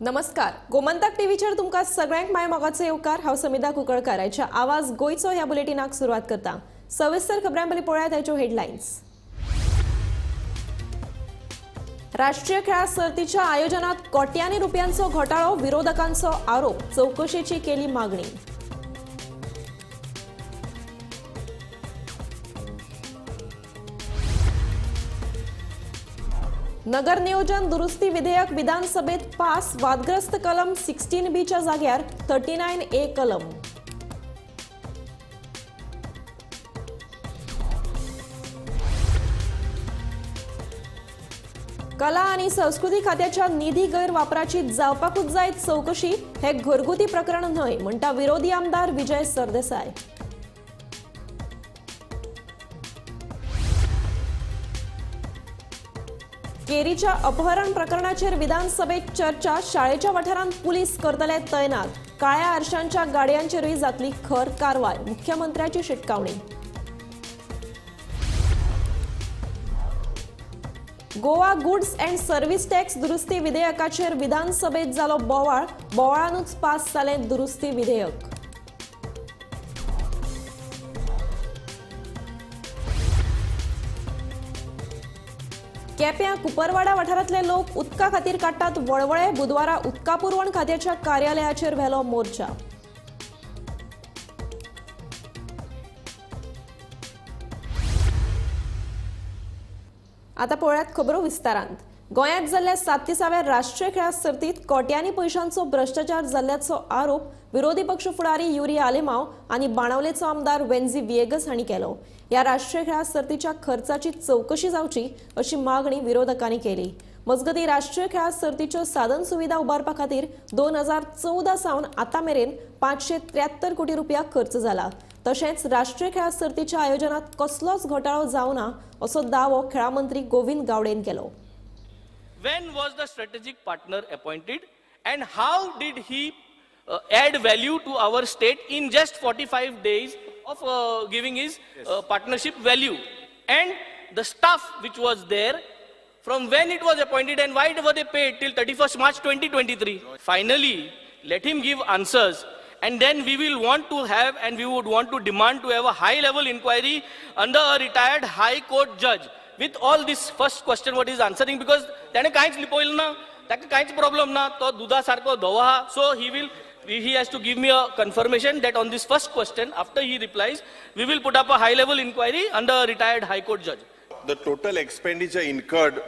नमस्कार, गोमंतक टीव्हीचेर तुमकां सगळ्यांक माय मोगाचो येवकार। हांव समिता कुंकळकार। आयच्या आवाज गोयचो ह्या बुलेटिनाक सुरवात करता। सविस्तर खबरां पयलीं पळयात आयच्यो हेडलायन्स। राष्ट्रीय खेळा सर्तीच्या आयोजनात कोट्यांनी रुपयांचो घोटाळो, विरोधकांचो आरोप, चौकशेची केली मागणी। नगर नियोजन दुरुस्ती विधेयक विधानसभेत पास, वादग्रस्त कलम 16B च्या जाग्यार 39A कलम। कला आणि संस्कृती खात्याच्या निधी गैरवापराची जावपाकूच जाय चौकशी, हे घरगुती प्रकरण न्हय म्हणटा विरोधी आमदार विजय सरदेसाय। केरीच्या अपहरण प्रकरणाचेर विधानसभेत चर्चा, शाळेच्या वाठारांत पुलीस करतले तैनात, काळ्या आरशांच्या गाडयांचेरूय जातली खर कारवाय, मुख्यमंत्र्याची शिटकावणी। Goa goods and service tax दुरुस्ती विधेयकाचेर विधानसभेत जालो बोवाळ, बोवाळानूच पास जालें दुरुस्ती विधेयक। केप्यां कुपरवाडा वाठारांतले लोक उदका खातीर काडटात वळवळे, बुधवारा उदका पुरवण खात्याच्या कार्यालयाचेर व्हेलो मोर्चा। आता पळयात खबरो विस्तारांत। गोंयांत जाल्ल्या 37व्या राष्ट्रीय खेळा सर्तीत कोट्यांनी पयशांचो भ्रष्टाचार जाल्ल्याचो आरोप विरोधी पक्ष फुडारी युरी आलेमाव आणि बाणावलेचो आमदार वेन्झी विएगस हांणी केलो। ह्या राष्ट्रीय खेळा सर्तीच्या खर्चाची चौकशी जावची अशी मागणी विरोधकांनी केली। मजगती राष्ट्रीय खेळा सर्तीच्यो साधन सुविधा उबारपा खातीर 2014 सावन आता मेरेन 573 कोटी रुपया खर्च जाला। तशेंच राष्ट्रीय खेळा सर्तीच्या आयोजनात कसलोच घोटाळो जावं ना असो दावो खेळा मंत्री गोविंद गावडेन केलो। When was the strategic partner appointed and how did he add value to our state in just 45 days of giving his partnership value, and the staff which was there, from when it was appointed and why were they paid till 31st March 2023. Finally, let him give answers, and then we will want to have and we would want to demand to have a high level inquiry under a retired high court judge with all this first question what he is answering, because त्याने काहीच लिपोइल ना, ताका काहीच problem ना, तो दुधा सारको धवो हा. So he has to give me a confirmation that on this first question, after he replies, we will put up a high level inquiry under a retired high court judge. The total expenditure incurred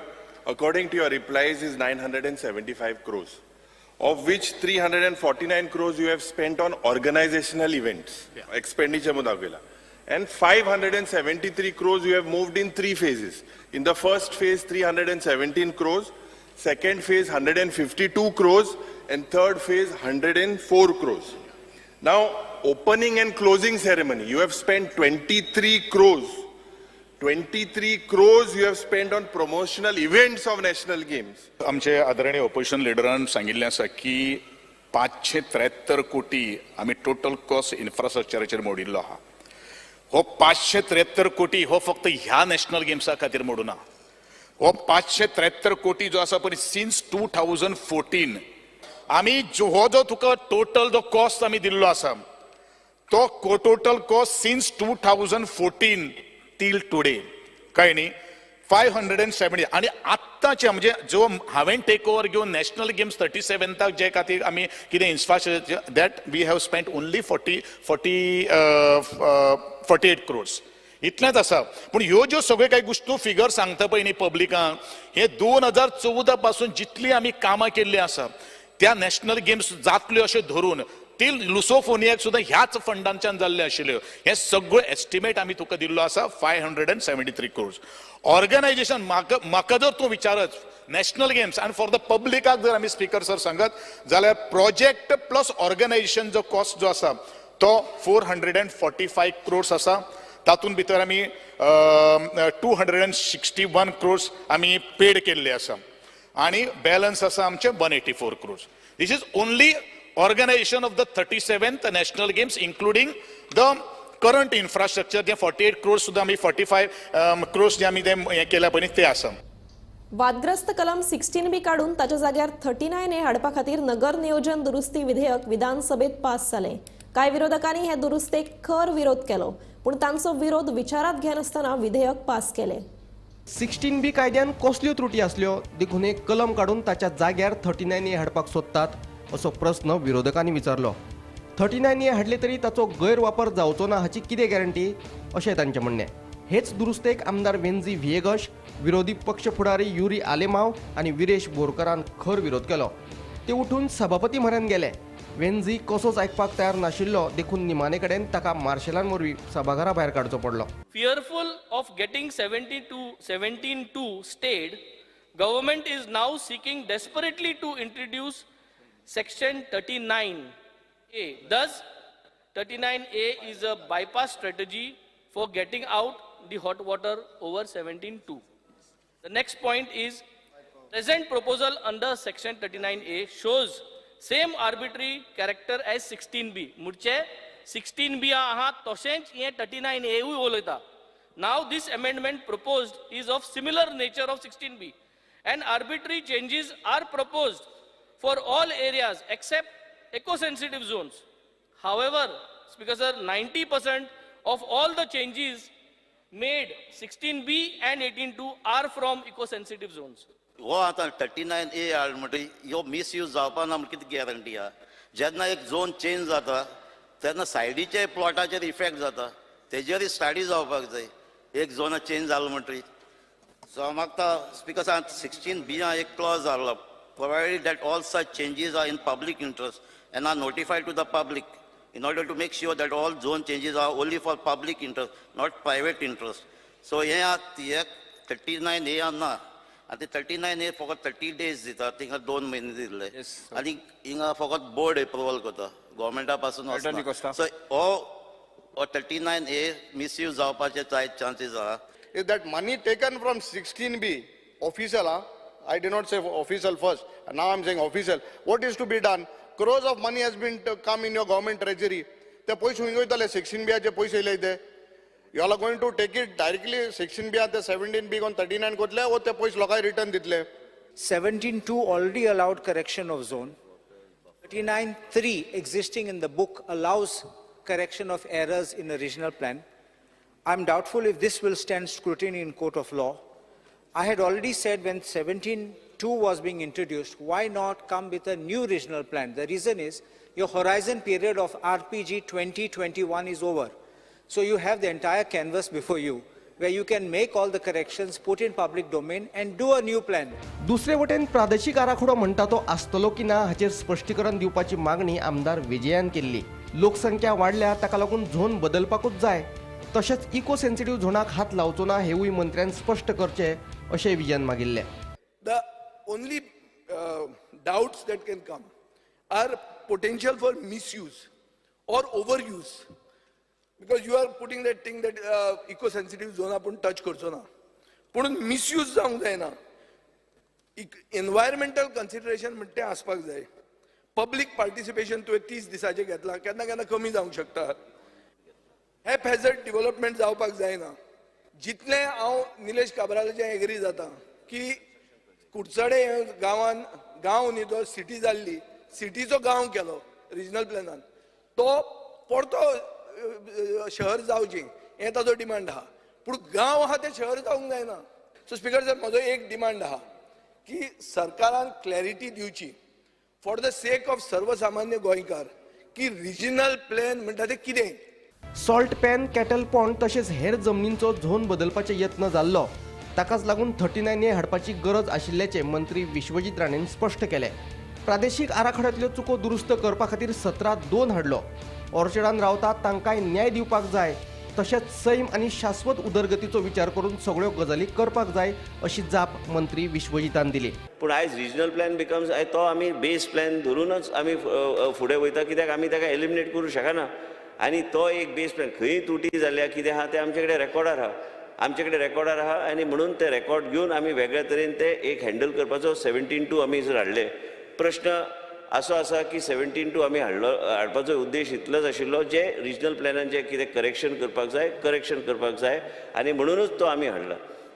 according to your replies is 975 crores, of which 349 crores you have spent on organizational events, expenditure mudagela, and 573 crores you have moved in 3 phases. In the first phase 317 crores, second phase 152 crores, and third phase 104 crores. Now, opening and closing ceremony, you have spent 23 crores. 23 crores you have spent on promotional events of national games. आमचे आदरणीय opposition लिडरान सांगिल्लें आसा की 573 कोटी आमी total cost इन्फ्रास्ट्रक्चराचेर मोडिल्लो आहा। हो 573 कोटी हो फक्त ह्या नॅशनल गेम्सा खातीर मोडूना। हो 573 कोटी जो आसा पळय सिन्स 2014 आमी हो जो तुका टोटल जो कॉस्ट आमी दिल्लो आसा तो total cost since 2014 till today कळ्ळें न्ही 570 आणि आत्ताचे म्हणजे जो हांवें टेक ओवर घेवन नॅशनल गेम्स 37 जे खातीर आमी कितें infrastructure that we have spent only 48 crores इतलेंच आसा। पूण ह्यो ज्यो सगळ्यो काही गोश्टी फिगर सांगता पळय न्ही पब्लिकांक, हे 2014 पासून जितली आमी कामां केल्ली आसा त्या नॅशनल गेम्स जातल्यो अशें धरून ती लुसोफोनियाक सुद्दां ह्याच फंडांच्यान जाल्ले आशिल्ल्यो। हे सगळो एस्टिमेट आमी तुका दिल्लो आसा 573 क्रोर्स। ऑर्गनायझेशन म्हाका जर तूं विचारत नॅशनल गेम्स आनी फॉर द पब्लिकाक जर आमी स्पीकर सर सांगत जाल्यार प्रोजेक्ट प्लस ऑर्गनायझेशन जो कॉस्ट जो आसा तो 445 क्रोर्स आसा। तातूंत भितर आमी 261 क्रोर्स आमी पेड केल्ले आसा आनी बॅलन्स आसा आमचे 184 crores. This is only organization of the 37th national games including the current infrastructure जे 48 crores सुद्धा आम्ही 45 crores जे आम्ही ते केल्या पण ते आसा। वादग्रस्त कलम 16B काढून ताच्या जाग्यार 39A हाडपा खातीर नगर नियोजन दुरुस्ती विधेयक विधानसभेत पास जालें. कांय विरोधकांनी हे दुरुस्तेक खर विरोध केलो, पूण तांचो विरोध विचारात घेनासतना विधेयक पास केलें. 16B कायद्यान कसल्यो त्रुटी आसल्यो देखून एक कलम काढून ताच्या जाग्यार 39A हाडपाक सोदतात असो प्रस्न विरोधकांनी विचारलो. 39A हाडले तरी ताचो गैरवापर जावचो ना हाची कितें गॅरंटी अशें तांचें म्हणणें. हेच दुरुस्तेक आमदार वेन्झी व्हिएगस, विरोधी पक्ष फुडारी युरी आलेमाव आनी विरेश बोरकारान खर विरोध केलो. ते उठून सभापती म्हऱ्यान गेले. वेन्झी कसोच आयकपाक तयार नाशिल्लो देखून निमाणे कडेन ताका मार्शलान वरवीं सभाघरा भायर काडचो पडलो. Fearful of getting 17-2 stayed, government is now seeking desperately to introduce section 39A. Thus, 39A is a bypass strategy for getting out the hot water over 17-2. The next point is, present proposal under section 39A shows same arbitrary character as 16B. मुडचे 16B आहा तशेंच हे 39A उलयता. Now this amendment proposed is of similar nature of 16B, and arbitrary changes are proposed for all areas except eco-sensitive zones. However, Speaker sir, 90% of all the changes made 16B and 18-2 are from eco-sensitive zones. हो आतां 39A हाड म्हणटा ह्यो misuse जावपा ना म्हणून कितें guarantee आहा. जेन्ना एक झोन चेंज जाता तेन्ना सायडीचे प्लॉटाचेर इफेक्ट जाता, तेजेरय स्टडी जावपाक जाय. एक झोन चेंज जालो म्हणटरी सो हांव मागता स्पिकर सर 16B एक क्लॉज आहलो, provided that all such changes are in public interest and are notified to the public in order to make sure that all zone changes are only for public interest, not private interest. So here 39A ना आनी 39A फकत 30 days दिता, थिंगा 2 म्हयने दिल्ले आनी हिंगा फकत बोर्ड एप्रुवल करता, गव्हर्मेंटा पासून वचना. सो हो 39A मिसयूज जावपाचे चान्सीस आहा. If that money taken from 16B official, I did not say official first, and now I'm saying official. What is to be done? Crores of money has been to come in your government treasury. The poise hungoitale 16B je poise ile ide. You all are going to take it directly 16B at the 17B on 39 kotle or the poise lokai return ditle. 17.2 already allowed correction of zone. 39.3 existing in the book allows correction of errors in a regional plan. I'm doubtful if this will stand scrutiny in court of law. I had already said when 17.2 was being introduced, why not come with a new regional plan? The reason is your horizon period of RPG 2021 is over. So you have the entire canvas before you, where you can make all the corrections, put in public domain and do a new plan. दुसरे वटेन प्रादेशीक आराखडो म्हणटा तो आसतलो की ना हाचेर स्पश्टीकरण दिवपाची मागणी आमदार विजयान केल्ली. लोकसंख्या वाडल्या ताका लागून झोन बदलपाकूच जाय, तशेंच इको सेन्सिटिव्ह झोनाक हात लावचो ना हेवूय मंत्र्यान स्पश्ट करचे अशें विजयान मागिल्ले. The only doubts that can come are potential for misuse or overuse, because you are putting that thing that eco-sensitive zone आपण touch करचो ना, पण misuse जावंक जायना. Environmental consideration म्हणटे आसपाक जाय. Public participation तुवें 30 दिसाचे घेतला, केन्ना केन्ना कमी जावंक शकता. Haphazard development जावपाक जायना. जितले हांव निलेश काब्रालाचें एग्री जाता की कुडचडे गांवान गांव न्ही तो सिटी जाल्ली, सिटीचो गांव केलो रिजनल प्लॅनान, तो परतो शहर जावची हें ताजो डिमांड आहा, पूण गांव आहा ते शहर जावंक जायना. सो स्पिकर सर म्हजो एक डिमांड आहा की सरकारान क्लॅरिटी दिवची फॉर द सेक ऑफ सर्वसामान्य गोंयकार की रिजनल प्लॅन म्हणटा ते कितें. सॉल्ट पॅन, कॅटल पॉन्ड तशेंच हेर जमनींचो झोन बदलपाचे यत्न जाल्लो, ताकाच लागून 39A हाडपाची गरज आशिल्ल्याचें मंत्री विश्वजीत राणेन स्पश्ट केलें. प्रादेशीक आराखड्यांतल्यो चुको दुरुस्त करपा खातीर 17-2 हाडलो. ऑर्चर्डान रावतात तांकांय न्याय दिवपाक जाय, तशेंच सैम आनी शाश्वत उदरगतीचो विचार करून सगळ्यो गजाली करपाक जाय अशी जाप मंत्री विश्वजितान दिली. पूण आयज रिजनल प्लॅन बिकम्स तो आमी बेस प्लॅन धरूनच आमी फुडें वयता, कित्याक आमी ताका एलिमिनेट करूं शकना. आनी तो एक बेस प्लॅन खंय त्रुटी जाल्ल्या कितें आहा तें आमचे कडेन रेकॉर्डार आहा आनी म्हणून ते रेकॉर्ड घेवन आमी वेगळ्या तरेन ते एक हँडल करपाचो 17.2 आमी जर हाडले. प्रश्न असो आसा की 17.2 आमी हाडपाचो उद्देश इतलोच आशिल्लो जे रिजनल प्लॅनान जे कितें करेक्शन करपाक जाय आनी म्हणूनच तो आमी हाडला.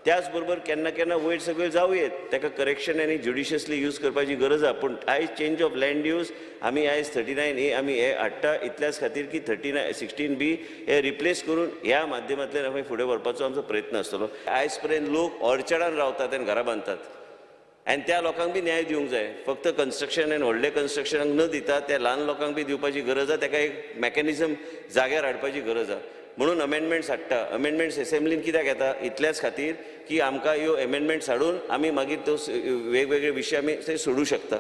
त्याच बरोबर केन्ना केन्ना वयर सकयल जावं येत ताका करेक्शन आनी ज्युडिशियसली यूज करपाची गरज आसा पूण आयज चेंज ऑफ लँड यूज आमी आयज 39A आमी हे हाडटा इतल्याच खातीर की 16B हे रिप्लेस करून ह्या माध्यमांतल्यान आमी फुडें व्हरपाचो आमचो प्रयत्न आसतलो. आयज पर्यंत लोक ऑर्चर्डान रावतात आनी घरां बांदतात आनी त्या लोकांक बी न्याय दिवंक जाय. फक्त कन्स्ट्रक्शन आनी व्हडले कन्स्ट्रक्शनाक न दिता त्या ल्हान लोकांक बी दिवपाची गरज आसा. ताका एक मेकॅनिझम जाग्यार हाडपाची गरज आसा. म्हणून अमेंडमेंट्स हाडटा. अमेंडमेंट्स असेंब्लीन कित्याक येता इतल्याच खातीर की आमकां ह्यो अमेंडमेंट्स हाडून आमी मागीर तो वेगवेगळे विशय आमी थंय सोडूंक शकता.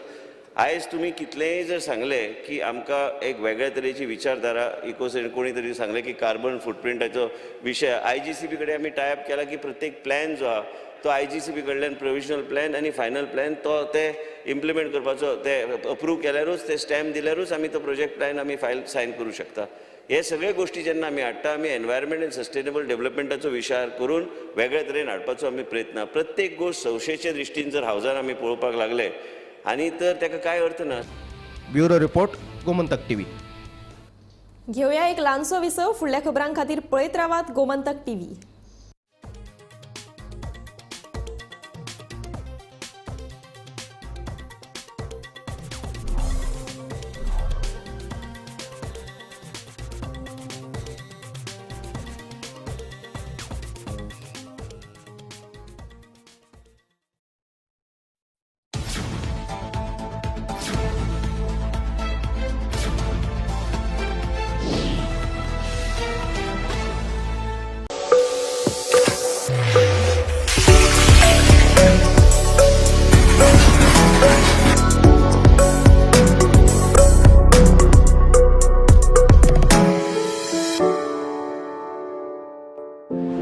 आयज तुमी कितलेंय जर सांगलें की आमकां एक वेगळ्या तरेची विचारधारा इकोसिस्टम कोणी तरी सांगलें की कार्बन फुटप्रिंटाचो विशय IGCB कडेन आमी टायप केला की प्रत्येक प्लॅन जो आहा तो IGCB कडल्यान प्रोविजनल प्लॅन आनी फायनल प्लॅन तो ते इम्प्लिमेंट करपाचो ते अप्रूव केल्यारूच ते स्टॅम्प दिल्यारूच आमी तो प्रोजेक्ट प्लॅन आमी फायल सायन करूं शकता. हे सगळे गोष्टी जेन्ना आमी हाडटा आमी एनवायरमेंट आनी सस्टेनेबल डेव्हलपमेंटाचो विचार करून वेगळ्या तरेन हाडपाचो आमी प्रयत्न. प्रत्येक गोष्ट संशयचे दृश्टीन जर हावजान आमी पळोवपाक लागले आनी तर ताका कांय अर्थ ना. Bureau report Gomantak TV. घेऊया एक ल्हानसो विसव. फुडल्या खबरां खातीर पळयत रावात गोमंतक टीव्ही.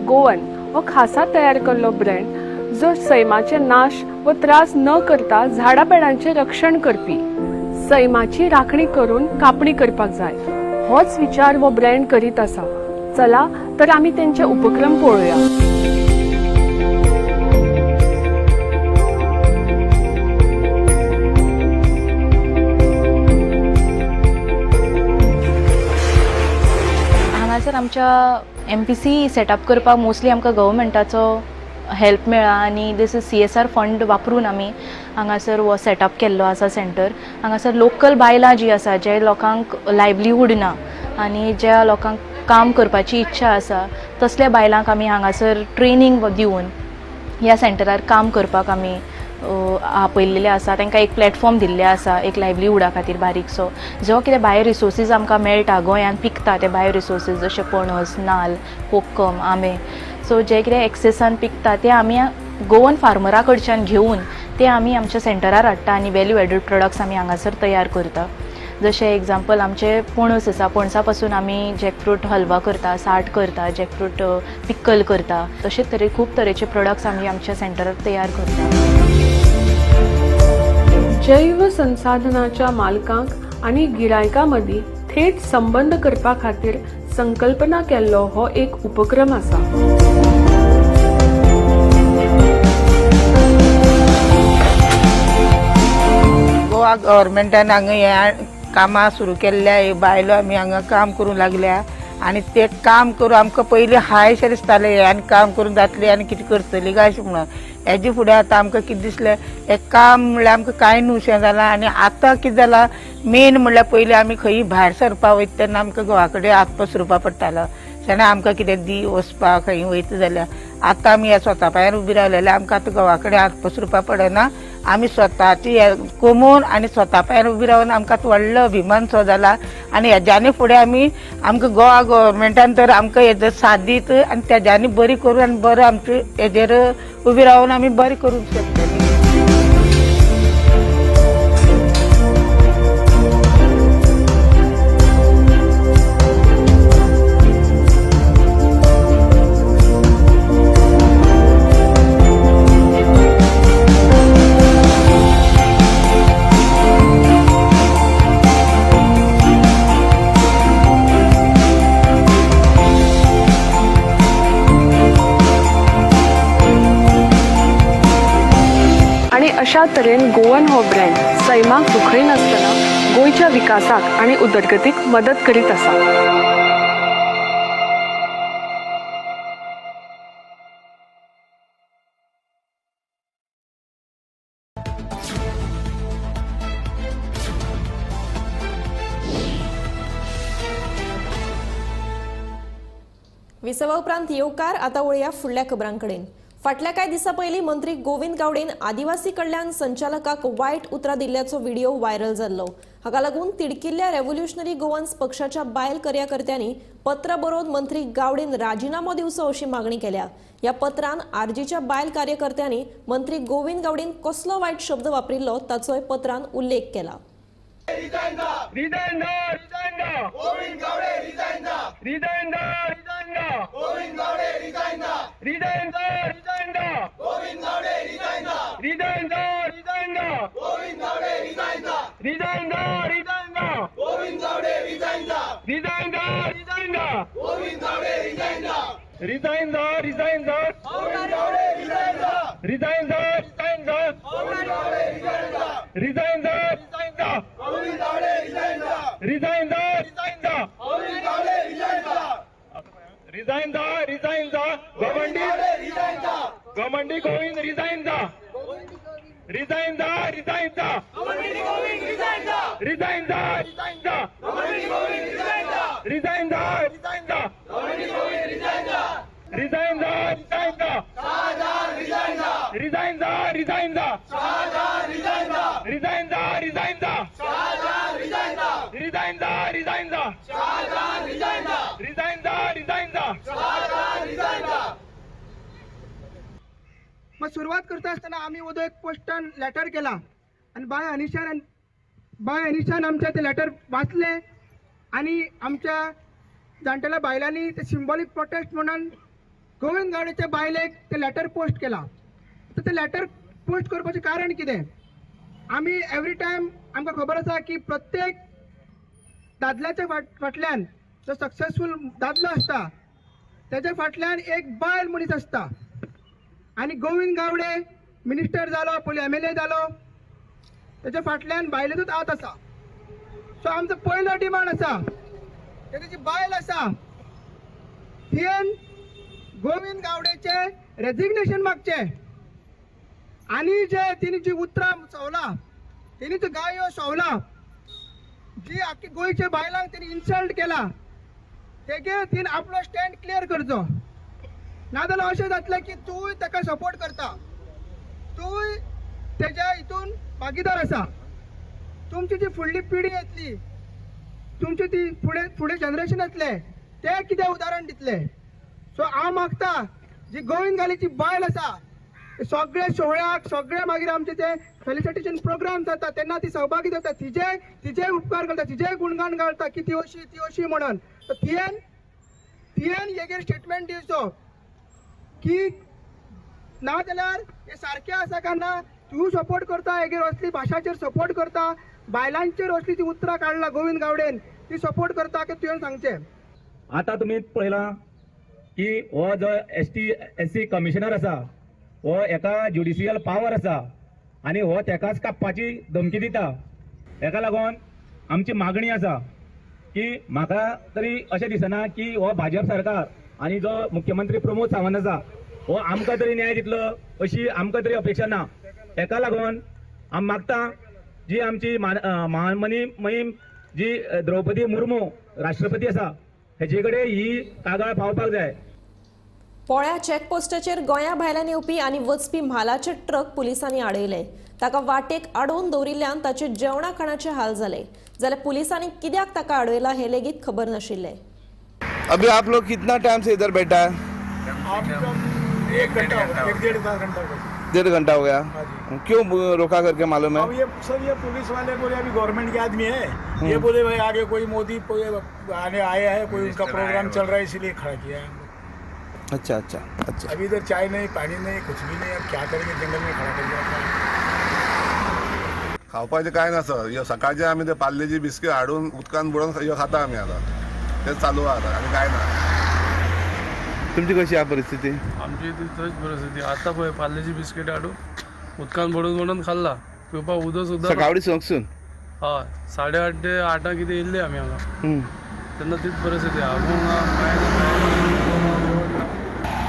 गोवन हो खासा तयार केल्लो ब्रँड जो सैमाचे नाश व त्रास न करता झाडां पेडांचे रक्षण करपी. सैमाची राखणी करून कापणी करपाक जाय होच विचार हो ब्रँड करीत आसा. चला तर आमी तेंचे उपक्रम पळोवया. हांगासर आमच्या MPC सेटअप करपाक मोस्टली आमकां गव्हर्मेंटाचो हेल्प मेळ्ळा आनी दिस इज CSR फंड वापरून आमी हांगासर हो सेटअप केल्लो आसा सेंटर. हांगासर लोकल बायलां जीं आसा जे लोकांक लायव्हलीहूड ना आनी ज्या लोकांक काम करपाची इच्छा आसा तसल्या बायलांक आमी हांगासर ट्रेनिंग दिवन ह्या सेंटरार काम करपाक आमी आपयल्लेले आसा. तांकां एक प्लॅटफॉर्म दिल्ले आसा एक लायव्हलीहूडा खातीर बारीकसो. जो कितें बायो रिसोर्सीस आमकां मेळटा गोंयांत पिकता ते बायो रिसोर्सीस जशे पणस नाल्ल कोकम आंबे सो जे कितें एक्सेसान पिकता ते आमी गोवन फार्मरा कडच्यान घेवन ते आमी आमच्या सेंटरार हाडटा आनी वॅल्यू एडेड प्रोडक्ट्स आमी हांगासर तयार करता. जशे एग्जाम्पल आमचे पणस आसा पणसा पासून आमी जॅकफ्रूट हलवा करता साठ करता जॅकफ्रूट पिक्कल करता. तशेंच तरे खूब तरेचे प्रोडक्ट्स आमी आमच्या सेंटरार तयार करता. जैव संसाधनाच्या मालकांक आनी गिरायकां मदीं थेट संबंध करपा खातीर संकल्पना केल्लो हो एक उपक्रम आसा. गोवा गव्हर्मेंटान हांगा ह्या कामां सुरू केल्ल्या बायलो आमी हांगा काम करूंक लागल्या आनी ते काम करून आमकां पयलीं हायशें दिसतालें हे आनी काम करून जातलें आनी कितें करतलीं काय अशें म्हणून. हेजे फुडें आतां आमकां कितें दिसलें हें काम म्हणल्यार आमकां कांय न्हूशें जालां आनी आतां कितें जालां मेन म्हणल्यार पयलीं आमी खंयी भायर सरपा वयता तेन्ना आमकां घोवा कडेन हात पसरपा पडटालो. जेन्ना आमकां कितें दी वचपाक खंयी वयता जाल्यार आतां आमी ह्या स्वता पांयार उबी रावलेले आमकां आतां घोवा कडेन हात पसरपा पडना. आमी स्वताची कमोवन आनी स्वता पांयार उबी रावन आमकां व्हडलो अभिमान सो जाला आनी हेज्यानी फुडें आमी आमकां गोवा गव्हर्मेंटान तर आमकां हेजो साथ दीत आनी तेज्यानी बरी करून आनी बरो आमचे हेजेर उबी रावन आमी बरें करूंक शकतलीं. अशा तरेन गोवन हो ब्रँड सैमाक दुखय नासतना गोंयच्या विकासाक आनी उदरगतीक मदत करीत आसा. विसवा उपरांत येवकार आता वळया फुडल्या खबरांकडेन. फाटल्या कांय दिसा पयलीं मंत्री गोविंद गावडेन आदिवासी कल्याण संचालकाक वायट उतरां दिल्ल्याचो व्हिडिओ व्हायरल जाल्लो. हाका लागून तिडकिल्ल्या रेव्होल्युशनरी गोवन्स पक्षाच्या बायल कार्यकर्त्यांनी पत्र बरोवन मंत्री गावडेन राजिनामो दिवचो अशी मागणी केल्या. ह्या पत्रान आरजीच्या बायल कार्यकर्त्यांनी मंत्री गोविंद गावडेन कसलो वायट शब्द वापरिल्लो ताचोय पत्रान उल्लेख केला. Government Govind resign the. Resign the. Resign the. Government Govind resign the. Resign the. Resign the. Government Govind resign the. Resign the. Resign the. Government Govind resign the. Resign the. Resign the. Shahjahan resign the. Resign the. Resign the. Shahjahan resign the. Resign the. Resign the. Shahjahan resign the. Resign the. Resign the. Shahjahan resign the. Resign the. Resign the. Shahjahan resign the. मग सुरुवात करता असताना आम्ही उदो एक पोस्टान letter केला आणि bye अनिशान आमच्या ते लेटर वाचले आणि आमच्या जाणटेल्या बायलांनी ते सिंबॉलिक प्रोटेस्ट म्हणून गोविंद गावडेच्या बायलेक ते लेटर पोस्ट केला. तर ते लेटर पोस्ट करपाचें कारण कितें? आमी एवरी टायम आमकां खबर आसा की प्रत्येक दादल्याच्या फाटल्यान जो सक्सेसफूल दादलो आसता तेच्या फाटल्यान एक बायल मनीस आसता. आणि गोविंद गावडे मिनिस्टर जालो, पयलीं MLA जालो, तेच्या फाटल्यान बायलेचोच हात आसा. सो आमचो पयलो डिमांड आसा तेची जी बायल आसा तियेन गोविंद गावडेचे रेजिग्नेशन मागचे आणि जे तिने जी उतरां सोवला, तिने जो गायो सोवला, जी आख्खी गोंयच्या बायलांक तिने इन्सल्ट केला, तेगे तिने आपलो स्टँड क्लियर करचो. नाजाल्यार अशें जातलें की तूंय ताका सपोर्ट करता, तूंय तेज्या हितून भागीदार आसा. तुमची जी फुडली पिढी येतली, तुमची ती फुडें जनरेशन येतले ते कितें उदाहरण दितले. सो हांव मागता जी गोविंद गावडेची बायल आसा सगळे सोहळ्याक, सगळे मागीर आमचे ते फेलिसिटेशन प्रोग्राम जाता तेन्ना ती सहभागी जाता, तिजे उपकार करता, तिजे गुणगान घालता की ती अशी म्हणून. तर तियेन हेगेर स्टेटमेंट दिवचो की ना जाल्यार हे सारकें आसा काय ना, तूं सपोर्ट करता हेगेर असली भाशाचेर सपोर्ट करता, बायलांचेर असली ती उतरां काडला गोविंद गावडेन ती सपोर्ट करता की तुवें सांगचें. आता तुम्ही पळयलां की हो जो ST/SC कमिशनर आसा हो एका ज्युडिशियल पावर आसा आणि हो तेकाच कापपाची धमकी दिता. हेका लागून आमची मागणी आसा की म्हाका तरी अशें दिसना की हो भाजप सरकार आणि जो मुख्यमंत्री प्रमोद सावंत आसा हो आमकां तरी न्याय दितलो अशी आमकां तरी अपेक्षा ना. हेका लागून आमी मागता जी आमची महामहिम जी द्रौपदी मुर्मू राष्ट्रपती आसा हेचे कडेन ही कागाळ पावपाक जाय. पोळ्या चॅकपोस्टाचेर गोंया भायल्यान येवपी आनी वचपी म्हालाचे ट्रक पुलिसांनी आडयले. ताका वाटेक आडोवन दवरिल्ल्यान ताचे जेवणा खाणाचे हाल जाले. जाल्यार पुलिसांनी कित्याक ताका आडयला हे लेगीत खबर नाशिल्ले. अभी आप लोग कितना टाइम से इधर बैठा है? 1.5 घंटा हो गया. क्यों रोका करके मालूम है? अब ये पुलिस वाले बोले अभी गवर्नमेंट के आदमी है, ये बोले भाई आगे कोई मोदी आने आया है, कोई उनका प्रोग्राम चल रहा है इसलिए खड़ा किया है. अच्छा. अभी इधर चाय नहीं, पानी नहीं, कुछ भी नहीं. अब क्या करेंगे, जंगल में खड़ा कर दिया. खावपाचें कांय नासत. ह्यो सकाळचे आमी ते पार्लेजी बिस्कीट हाडून उदकान बुडोवन ह्यो खाता आमी आतां. तेच चालू आहा आनी कांय ना. तुमची कशी आहा परिस्थिती? आमची तशीच परिस्थिती. आता पळय पार्लेजी बिस्कीट हाडून उदकान बुडोवन खाल्ला. पिवपाक उदक सुद्दां सकाळी संकसून हय 8:30 ते 8 कितें येयल्ले आमी हांगा तेन्ना तीच परिस्थिती आहा.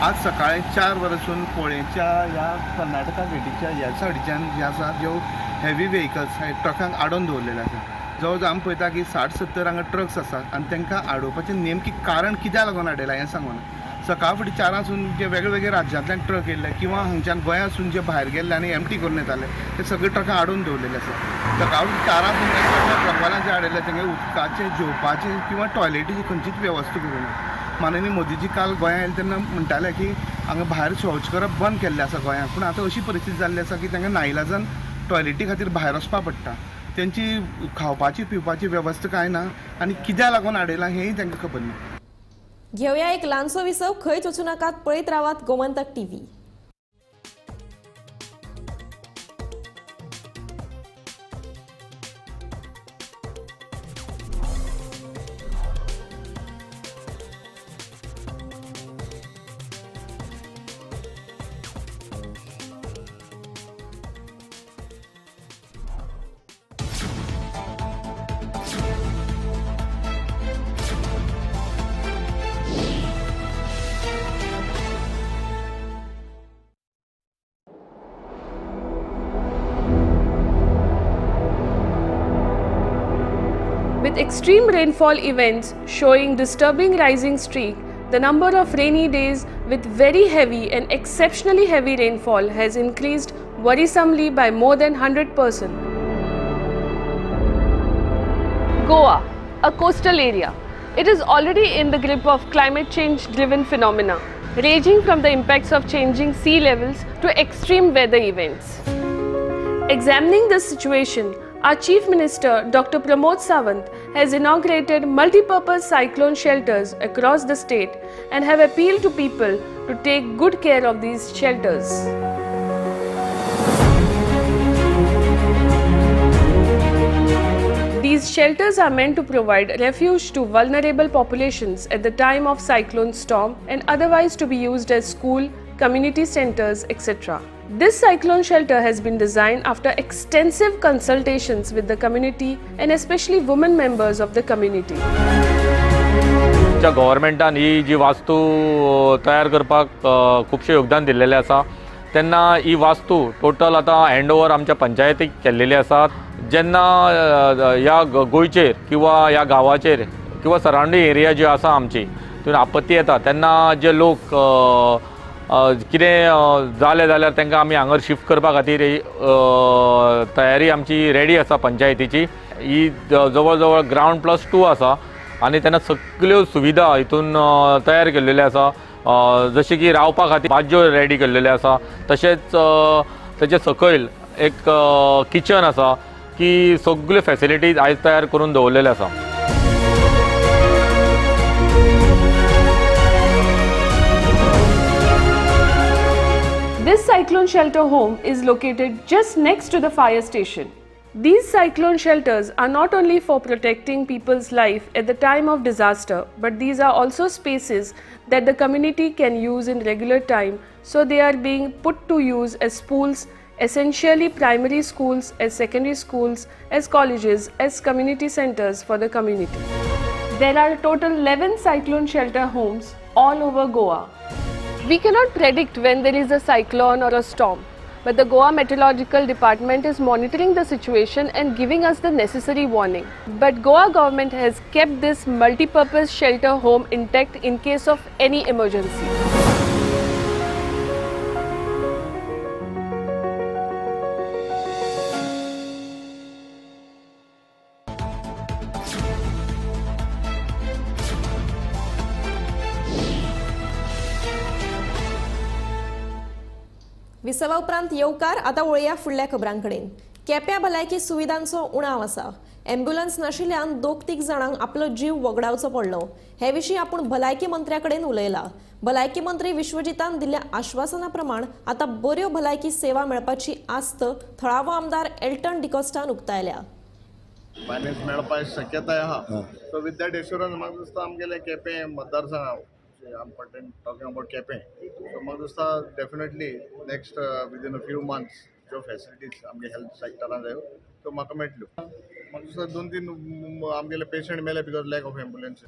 आज सकाळी 4 वरांसून पोळेच्या ह्या कर्नाटका गेटीच्या ह्या सायडीच्यान जे आसा ज्यो हेवी व्हेकल्स ट्रकांक आडोवन दवरलेले आसा. जवळ आमी पळयता की 60-70 हांगा ट्रक्स आसात आनी तांकां आडोवपाचें नेमकी कारण कित्याक लागून आडयलां हें सांगून सकाळ फुडें 4 जे वेगवेगळे राज्यांतल्यान ट्रक येयल्ले किंवा हांगच्यान गोंयांतसून जे भायर गेल्ले आनी एमटी करून येताले ते सगळे ट्रकां हाडून दवरलेले आसा. सकाळ फुडें 4 ट्रकवाल्यान जे हाडले तेंगे उदकाचे जेवपाचे किंवा टॉयलेटीची खंयचीच वेवस्था करूना. माननीय मोदीजी काल गोंयांत येयले तेन्ना म्हणटाले की हांगा भायर शौच करप बंद केल्लें आसा गोंयांत, पूण आतां अशी परिस्थिती जाल्ली आसा की तांकां नाइलाजान टॉयलेटी खातीर भायर वचपा पडटा. तेंची खावपाची पिवपाची वेवस्था कांय ना आनी कित्याक लागून हाडयलां हेंय तांकां खबर ना. घेऊया एक ल्हानसो विसव, खंयच वचूं नाकात, पळयत रावात Gomantak TV. With extreme rainfall events showing disturbing rising streak, the number of rainy days with very heavy and exceptionally heavy rainfall has increased worrisomely by more than 100%. Goa, a coastal area. It is already in the grip of climate change driven phenomena, ranging from the impacts of changing sea levels to extreme weather events. Examining this situation, our Chief Minister Dr. Pramod Sawant has inaugurated multi-purpose cyclone shelters across the state and have appealed to people to take good care of these shelters. These shelters are meant to provide refuge to vulnerable populations at the time of cyclone storm and otherwise to be used as school, community centers, etc. This cyclone shelter has been designed after extensive consultations with the community and especially women members of the community. गव्हर्मेंटान ही जी वास्तू तयार करपाक खूबशें योगदान दिल्लेलें आसा, तेन्ना ही वास्तू total आतां handover आमच्या पंचायतीक केल्लेली आसात. जेन्ना ह्या गोंयचेर किंवा ह्या गांवाचेर किंवा सरावंडींग एरिया जी आसा आमची तितून आपत्ती येता तेन्ना जे लोक कितें जालें जाल्यार तांकां आमी हांगर शिफ्ट करपा खातीर तयारी आमची रेडी आसा पंचायतीची. ही जवळ जवळ ग्रावंड +2 आसा आनी तेन्ना सगळ्यो सुविधा हितून तयार केल्लेल्यो आसा. जशें की रावपा खातीर बाज्यो रेडी केल्लेल्यो आसा, तशेंच तेचे सकयल एक किचन आसा की सगळ्यो फॅसिलिटीज आयज तयार करून दवरलेल्यो आसा. This cyclone shelter home is located just next to the fire station. These cyclone shelters are not only for protecting people's life at the time of disaster, but these are also spaces that the community can use in regular time, so they are being put to use as schools, essentially primary schools, as secondary schools, as colleges, as community centers for the community. There are a total 11 cyclone shelter homes all over Goa. We cannot predict when there is a cyclone or a storm, but the Goa Meteorological Department is monitoring the situation and giving us the necessary warning. But Goa government has kept this multi-purpose shelter home intact in case of any emergency. विसवा उपरांत येवकार. आतां वळया फुडल्या खबरांकडेन. केप्यां भलायकी सुविधांचो उणाव आसा. Ambulance नाशिल्ल्यान 2-3 जाणांक आपलो जीव वगडावचो पडलो. हे विशीं आपूण भलायकी मंत्र्याकडेन उलयला. भलायकी मंत्री विश्वजितान दिल्ल्या आश्वासना प्रमाण आतां बऱ्यो भलायकी सेवा मेळपाची आस्त थळावो आमदार एल्टन डिकोस्टान उक्तायल्या. फायनान्स मेळपाची शक्यताय आहा. सो विथ दॅट एश्युरन्स म्हाका दिसता आमगेले केपें मतदारसंघ टॉकिंग अबाउट केपें, सो म्हाका दिसता definitely next within a few months ज्यो फॅसिलिटीज आमगे हेल्थ सॅक्टरान जायो त्यो म्हाका मेळटल्यो. म्हाका दिसता 2-3 आमगेले पेशंट मेले बिकॉज लॅक ऑफ एम्ब्युलन्स.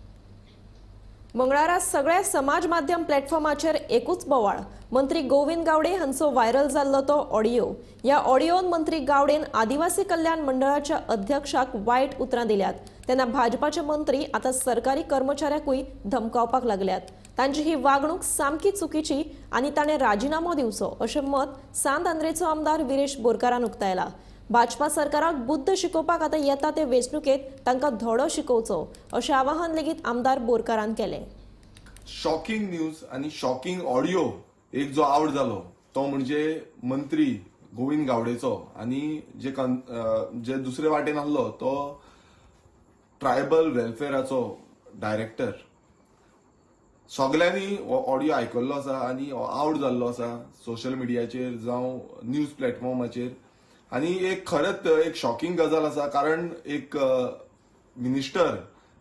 मंगळारा सगळ्या समाज माध्यम प्लॅटफॉर्माचेर एकूच बोवाळ. मंत्री गोविंद गावडे हांचो व्हायरल जाल्लो तो ऑडियो. ह्या ऑडियोन मंत्री गावडेन आदिवासी कल्याण मंडळाच्या अध्यक्षाक वायट उतरां दिल्यात. तेन्ना भाजपाचे मंत्री आतां सरकारी कर्मचाऱ्यांकूय धमकावपाक लागल्यात. तांची ही वागणूक सामकी चुकीची आणि ताणें राजीनामो दिवचो अशें मत सांत आंद्रेचो आमदार विरेश बोरकारान उक्तायला. भाजपा सरकाराक बुद्ध शिकोवपाक आतां येता ते वेंचणुकेत तांकां धडो शिकोवचो अशें आवाहन लेगीत आमदार बोरकारान केलें. शॉकिंग न्यूज आणि शॉकिंग ऑडियो एक जो आवड जालो तो म्हणजे मंत्री गोविंद गावडेचो आणि जे दुसरे वाटेन आसलो तो ट्रायबल वेलफेअराचो डायरेक्टर. सगळ्यांनी हो ऑडियो आयकल्लो आसा आणि आवड जाल्लो आसा सोशल मिडियाचेर जावं न्यूज प्लॅटफॉर्माचेर. आणि एक खरंच एक शॉकिंग गजाल आसा कारण एक मिनिस्टर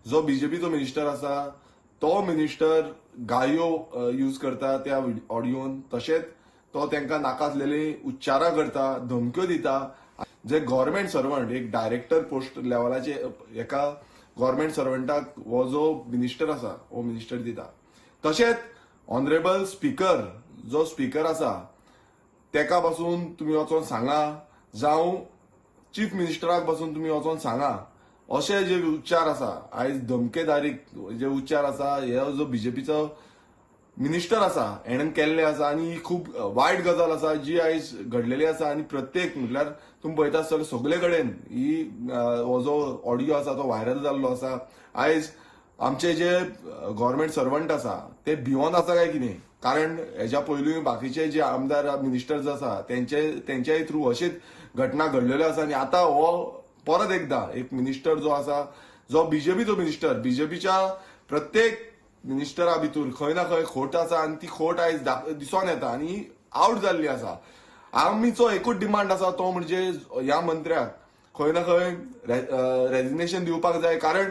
जो बीजेपीचो मिनिस्टर आसा तो मिनिस्टर गायो यूज करता त्या ऑडियोन. तशेंच तो तांकां नाका आसलेले उच्चारां करता, धमक्यो दिता. जे गव्हर्नमेंट सर्वंट एक डायरेक्टर पोस्ट लेवलाचे एका गव्हर्नमेंट सर्वंटाक हो जो मिनिस्टर आसा हो मिनिस्टर दिता. तशेंच ऑनरेबल स्पीकर जो स्पीकर आसा तेका पासून तुमी वचोन सांगा जावं चीफ मिनिस्टराक पासून तुमी वचोन सांगा अशे जे उच्चार आसा आयज धमकेदारीक जे उच्चार आसा हे जो बीजेपीचो मिनिस्टर आसा हेणेन केल्ले आसा आणि ही खूब वायट गजाल आसा जी आयज घडलेली आसा. आणि प्रत्येक म्हटल्यार तुम्ही पळयता आसतले सगळे कडेन ही हो जो ऑडियो आसा तो व्हायरल जाल्लो आसा. आयज आमचे जे गव्हर्नमेंट सर्वंट आसा ते भिवून आसा काय कितें कारण हेच्या पयलूय बाकीचे जे आमदार मिनिस्टर्स आसा तेंच्याय थ्रू अशीच घटना घडलेल्यो आसा. आणि आता हो परत एकदा एक मिनिस्टर जो आसा जो बीजेपीचो मिनिस्टर बीजेपीच्या प्रत्येक मिनिस्टरा भितर खंय ना खंय खोट आसा आणि ती खोट आयज दिसून येता आणि आवट जाल्ली आसा. आमीचो एकूच डिमांड आसा तो म्हणजे ह्या मंत्र्याक खंय ना खंय रेजिग्नेशन दिवपाक जाय कारण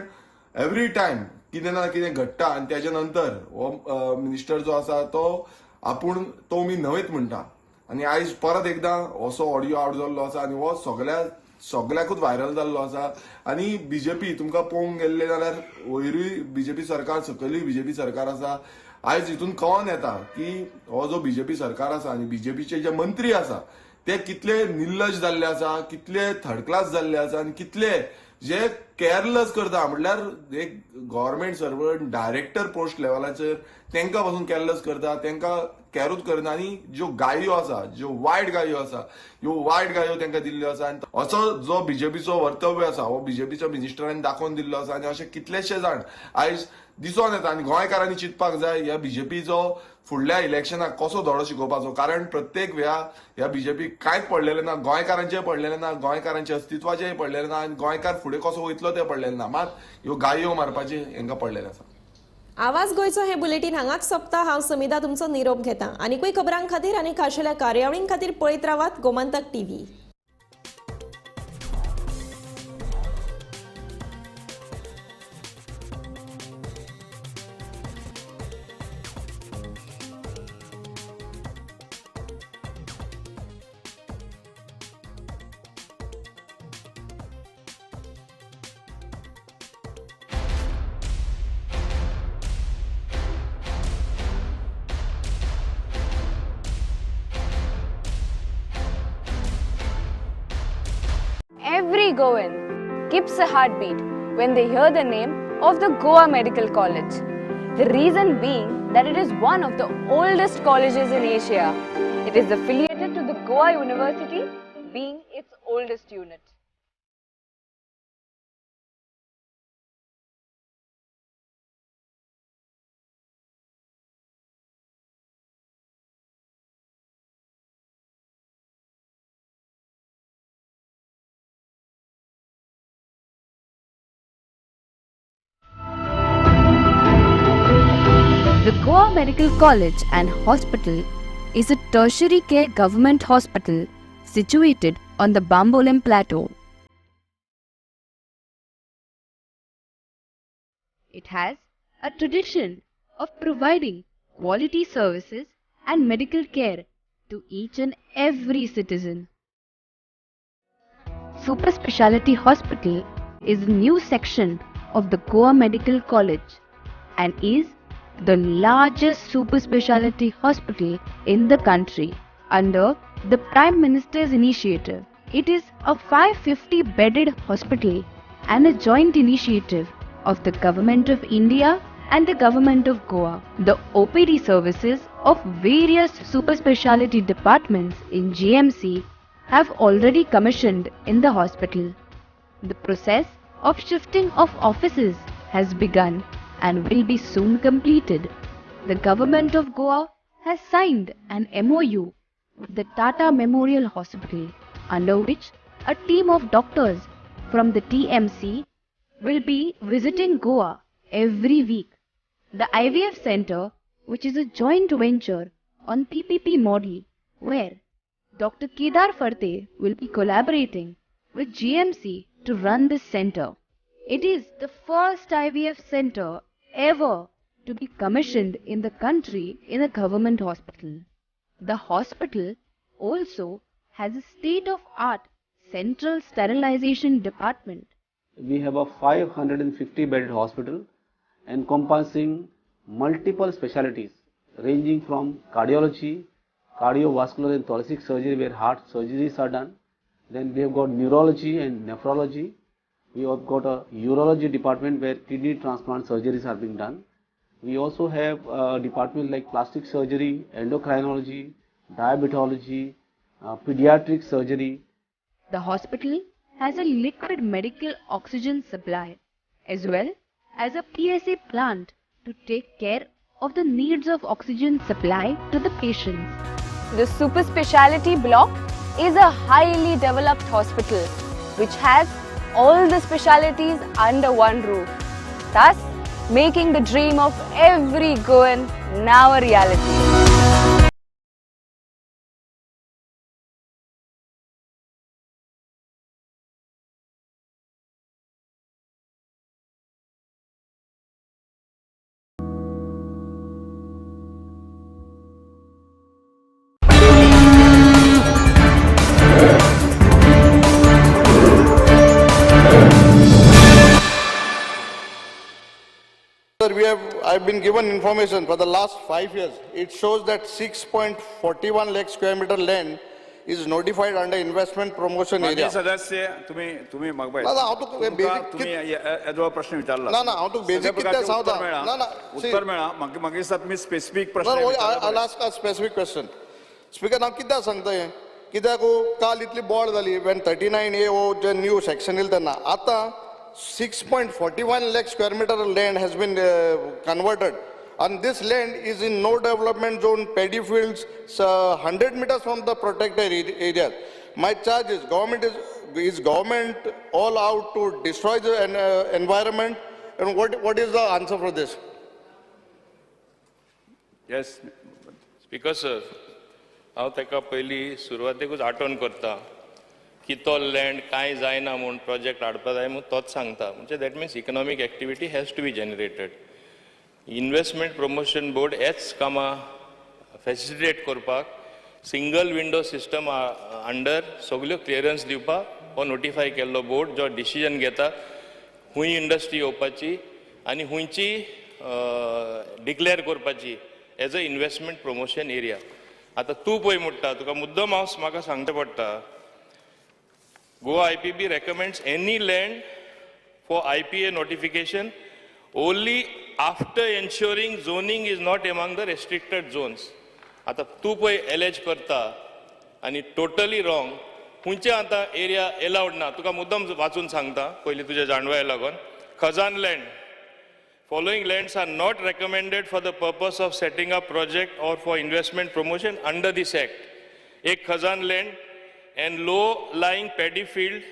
एवरी टायम कितें ना कितें घडटा आणि त्याच्या नंतर हो मिनिस्टर जो आसा तो आपूण तो मी नवेत म्हणटा. आणि आयज परत एकदा असो ऑडियो आवट जाल्लो आसा आणि हो सगळ्याकूच व्हायरल जाल्लो आसा. आणि बीजेपी तुमकां पळोवंक गेल्ले जाल्यार वयरूय बीजेपी सरकार सकयलूय बीजेपी सरकार आसा. आयज हितून कळोन येता की हो जो बीजेपी सरकार आसा आणि बीजेपीचे जे मंत्री आसा ते कितले निर्लज जाल्ले आसा, कितले थर्ड क्लास जाल्ले आसा आणि कितले जे केअरलेस करता म्हटल्यार एक गव्हर्नमेंट सर्वंट डायरेक्टर पोस्ट लेवलाचेर तांकां पासून केअरलेस करता, तांकां कॅरूच करना. आणि ज्यो गायो आसा ज्यो वायट गायो आसा ह्यो वायट गायो तांकां दिल्ल्यो आसा. आनी असो जो बीजेपीचो वर्तव्य आसा हो बीजेपीच्या मिनिस्टरांनी दाखोवन दिल्लो आसा. आणि अशे कितलेशे जाण आयज दिसून येता. आणि गोंयकारांनी चिंतपाक जाय ह्या बीजेपीचो फुडल्या इलेक्शनाक कसो धडो शिकोवपाचो कारण प्रत्येक वेळा ह्या बीजेपीक कांयच पडलेलें ना, गोंयकारांचेय पडलेलें ना, गोंयकारांच्या अस्तित्वाचेय पडलेलें ना आणि गोंयकार फुडें कसो वयतलो तें पडलेलें ना. मात ह्यो गायो मारपाचे हांकां पडलेलें आसा. आवाज गोंयचो हे बुलेटिन हांगाच सोंपता. हांव समिधा तुमचो निरोप घेता. आनीकूय खबरां खातीर आनी खाशेल्या कार्यावळीं खातीर पळयत रावात Gomantak TV. Every Goan skips a heartbeat when they hear the name of the Goa Medical College. The reason being that it is one of the oldest colleges in Asia. It is affiliated to the Goa University, being its oldest unit. The Goa Medical College and Hospital is a tertiary care government hospital situated on the Bambolim Plateau. It has a tradition of providing quality services and medical care to each and every citizen. Super Speciality Hospital is a new section of the Goa Medical College and is the largest super speciality hospital in the country under the Prime Minister's initiative. It is a 550-bedded hospital and a joint initiative of the Government of India and the Government of Goa. The OPD services of various super specialty departments in GMC have already commissioned in the hospital. The process of shifting of offices has begun and will be soon completed. The Government of Goa has signed an MOU with the Tata Memorial Hospital, under which a team of doctors from the TMC will be visiting Goa every week. The IVF Center, which is a joint venture on PPP model, where Dr. Kedar Farte will be collaborating with GMC to run this center. It is the first IVF center ever to be commissioned in the country in a government hospital. The hospital also has a state-of-art central sterilization department. We have a 550-bedded hospital encompassing multiple specialties ranging from cardiology, cardiovascular and thoracic surgery where heart surgeries are done. Then we have got neurology and nephrology. We have got a urology department where kidney transplant surgeries are being done. We also have a department like plastic surgery, endocrinology, diabetology, pediatric surgery. The hospital has a liquid medical oxygen supply as well as a PSA plant to take care of the needs of oxygen supply to the patients. The super speciality block is a highly developed hospital which has all the specialties under one roof, thus making the dream of every Goan now a reality. Sir, I've been given information for the last 5 years. It shows that 6.41 lakh square meter land is notified under investment promotion area. सदस्य तुम्ही मगबाय ना हांव तुका basic तुम्ही येदो प्रश्न विचारला ना हांव तुका basic कितें सांगता ना उत्तर मेळा म्हाका दिसता तुम्ही स्पेसिफिक प्रश्न I'll ask a specific question. Speaker, हांव कित्याक सांगता हें कित्याक काल इतली बोड जाली when 39A जे न्यू सेक्शन येयलें तेन्ना आतां 6.41 lakh square meter land has been converted, and this land is in no development zone, paddy fields, 100 meters from the protected area. My charge is government all out to destroy the environment, and what is the answer for this? Yes, Speaker sir, हांव ताका पयलीं सुरवातेकूच आठवण करता की तो land कांय जायना म्हूण प्रोजेक्ट हाडपा जाय म्हूण तोच सांगता म्हणजे that means economic activity has to be generated. Investment promotion board हेच कामां फॅसिलिटेट करपाक सिंगल विंडो सिस्टम अंडर सगल्यो क्लियरन्स दिवपाक हो नोटिफाय केल्लो बोर्ड जो डिसिजन घेता खूंय इंडस्ट्री येवपाची आनी खूंयची डिक्लेअर करपाची as a investment promotion area. आतां तूं पळय म्हणटा तुका मुद्दम हांव म्हाका सांगचें पडटा. Goa IPB recommends any land for IPA notification only after ensuring zoning is not among the restricted zones. आता तू पळय एलेज करता आनी टोटली रॉंग. खुंयचे आतां एरिया एलाउड ना तुका मुद्दम वाचून सांगता पयलीं तुज्या जाणवाया लागून. Khazan land following lands are not recommended for the purpose of setting up project or for investment promotion under this act. एक Khajan land and low-lying paddy field,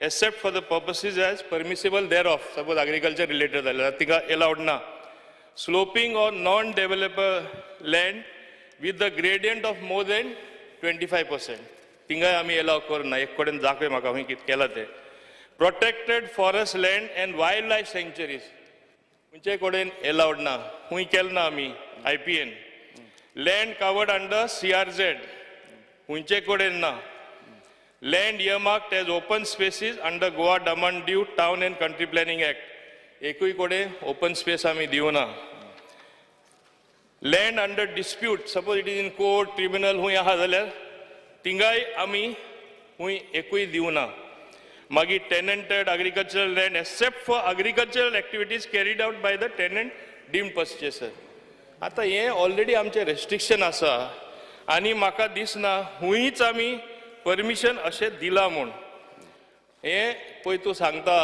except for the purposes as permissible thereof. Suppose agriculture related, तिका allowed ना. Sloping or non-developer land with the gradient of more than 25%. तिंगाय आमी allow करना. एक कडेन दाखय म्हाका हुंय कितें केलां तें. Protected forest land and wildlife sanctuaries. हुंयचे कडेन allowed ना. हुंय केलना आमी IPN. Land covered under CRZ. हुंयचे कडेन ना. Land earmarked as open spaces under Goa Daman Diu Town and Country Planning Act. एकूय कडेन open space आमी दिवना. Land under dispute, suppose it is in court, tribunal हुंय आहा जाल्यार तिंगाय आमी हुंय एकूय दिवना. मागीर tenanted agricultural land except for agricultural activities carried out by the tenant deemed purchaser. आतां हें ऑलरेडी आमचें रेस्ट्रिक्शन आसा आनी म्हाका दिसना हुंयच आमी परमिशन अशें दिलां म्हूण. हें पळय तूं सांगता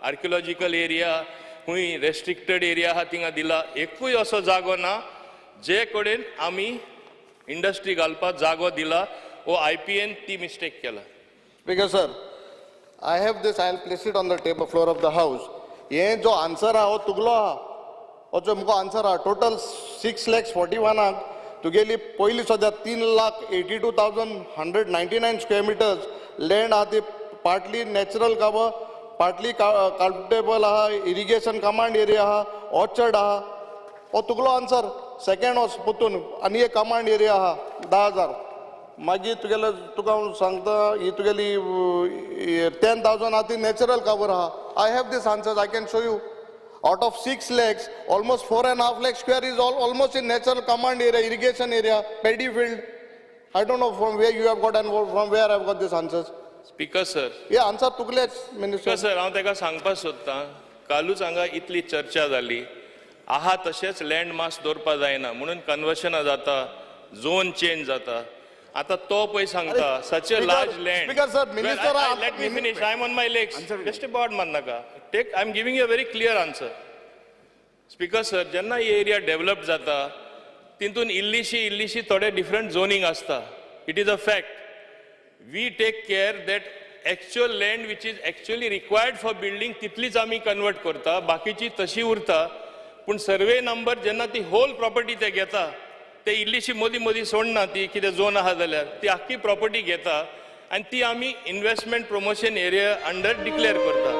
आर्किओलॉजिकल एरिया हुंय रेस्ट्रिक्टेड एरिया आहा थिंगा दिला. एकूय असो जागो ना जे कडेन आमी इंडस्ट्री घालपाक जागो दिला वो IPN ती मिस्टेक केला. Speaker sir, I have this, I'll place it on the table floor of the house. ये जो आन्सर आहा हो तुगलो आहा, हो जो मुगो आन्सर आहा टोटल 6,41,000 तुगेली पयली सद्या 3,82,199 स्क्वेअर मिटर्स लँड आहा ती partly natural cover, partly cultivable आहा, इरिगेशन कमांड एरिया आहा, ऑर्चर्ड आहा. हो तुगलो आन्सर. सेकंड वॉस पोतून आनी एक कमांड एरिया आहा 10,000. मागीर तुगेलो तुका हांव सांगता ही तुगेली 10,000 आहा ती नॅचरल कवर आहा. I have this answers, I can show you. Out of 6 lakhs, almost 4.5 lakh square is almost in natural command area, irrigation area, paddy field. I don't know from where you have got and from where I have got these answers. Speaker sir, हे answer तुगलेच minister. Sir हांव ताका सांगपाक सोदतां कालूच हांगा इतली चर्चा जाली आहा तशेंच लँड मास दवरपा जायना म्हणून कन्वर्शनां जाता, झोन चेंज जाता. आतां तो पळय सांगता such a large land. Speaker sir, minister. Let me finish. I am on my legs. Just about मारनाका. I am giving you a very clear answer. Speaker sir, जेन्ना ही एरिया डेव्हलप जाता तितून इल्लीशी थोडे डिफरंट झोनिंग आसता. It is a fact. We take care that actual land which is actually required for building तितलीच आमी कन्वर्ट करता, बाकीची तशी उरता. पूण सर्वे नंबर जेन्ना ती होल प्रॉपर्टी ते घेता ते इल्लीशी मोदी सोडना, ती कितें झोन आहा जाल्यार ती आख्खी प्रॉपर्टी घेता आनी ती आमी investment promotion area under declare करता.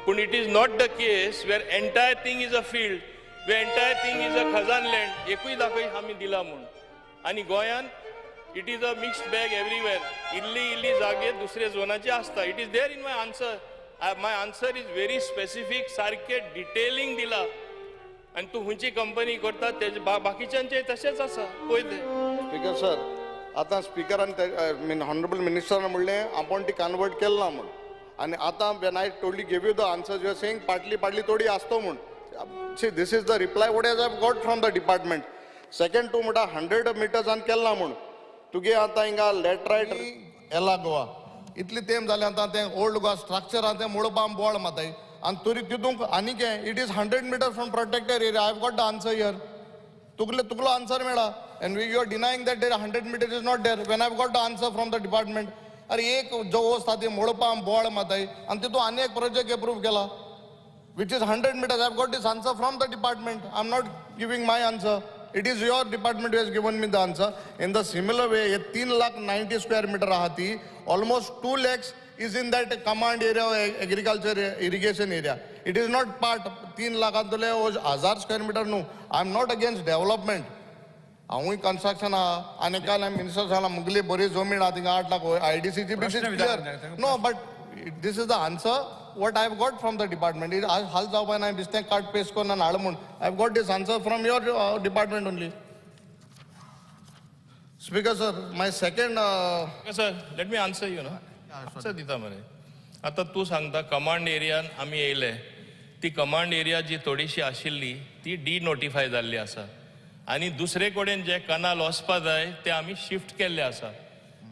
पूण it is not the case where entire thing is a field, where entire thing is a khazan land. एकूय दाखय आमी दिला म्हूण. आनी गोंयान it is a mixed bag everywhere. इल्ली जागे दुसऱ्या झोनाचे आसता. It is there in my answer. My answer is very specific, सारके डिटेलिंग दिला. आणि तू हुंची कंपनी करता तेजे बाकीच्यांचे तशेंच आसा पळय ते. स्पीकर सर, आतां स्पीकरान हॉनरेबल मिनिस्टरान म्हणलें आपण ती कन्वर्ट केलं ना म्हूण. आनी आतां when I told give you the answers you are saying partly थोडी आसतो म्हूण. See this is the reply what as I have got from the department. Second तूं म्हणटा 100 मिटर्सान केलं ना म्हूण. तुगे आतां हिंगा लॅटरायट येला गोवा इतली तेम जालें आतां तें ओल्ड गोवा स्ट्रक्चर आहा तें मोडपाक बोळ माताय. आणि तरी तितूंक आनी कितें it is 100 meters from protected area. I have got the answer here. तुगलो आन्सर मेळा and you are denying that 100 meters is not there when I have got the answer from the department. अरे एक जो आसता ती मोडपाक बोळ माताय आनी तितून आनी एक प्रोजेक्ट अप्रूव केला which is 100 metres. I have got this answer from the department. I am not giving my answer. It is your department who has given me the answer. In the similar way, 3,90,000 square meter ahati, almost 2 lakhs is in that command area or agriculture irrigation area. It is not part 3 lakh antole 1000 square meter no. I am not against development. Ahui construction ane kal minister sala mugli bori zomin atinga 8 lakh IDC ji is clear. No, but this is the answer what I have got from the department. It hal jaw na mistake card paste korna nalamun. I have got this answer from your department only. Speaker sir, my second sir, let me answer you ना. answer दिता मरे. आता तू सांगता command एरियान आमी येयले. ती command area जी थोडीशी आशिल्ली ती डिनोटिफाय जाल्ली आसा आनी दुसरे कडेन जे कनाल वचपा जाय ते आमी शिफ्ट केल्ले आसा.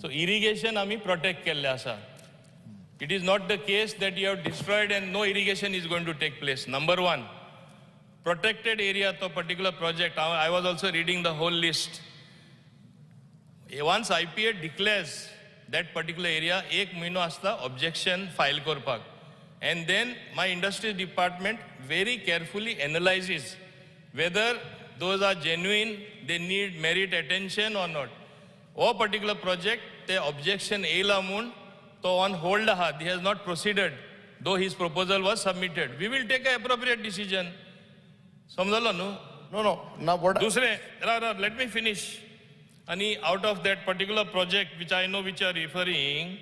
सो इरिगेशन आमी प्रोटेक्ट केल्ले आसा. It is not the case that you have destroyed and no irrigation is going to take place. Number one, protected area to particular project. I was also reading the whole list. Once IPA declares that particular area, 1 महिनो asta objection file korpak. And then my industry department very carefully analyzes whether those are genuine, they need merit attention or not. Or particular project, the objection eila mun, तो on hold aha, he has not proceeded though his proposal was submitted. We will take an appropriate decision. समजलो नु? No. Now what? दूसरे, let me finish. And out of that particular project which I know which are referring,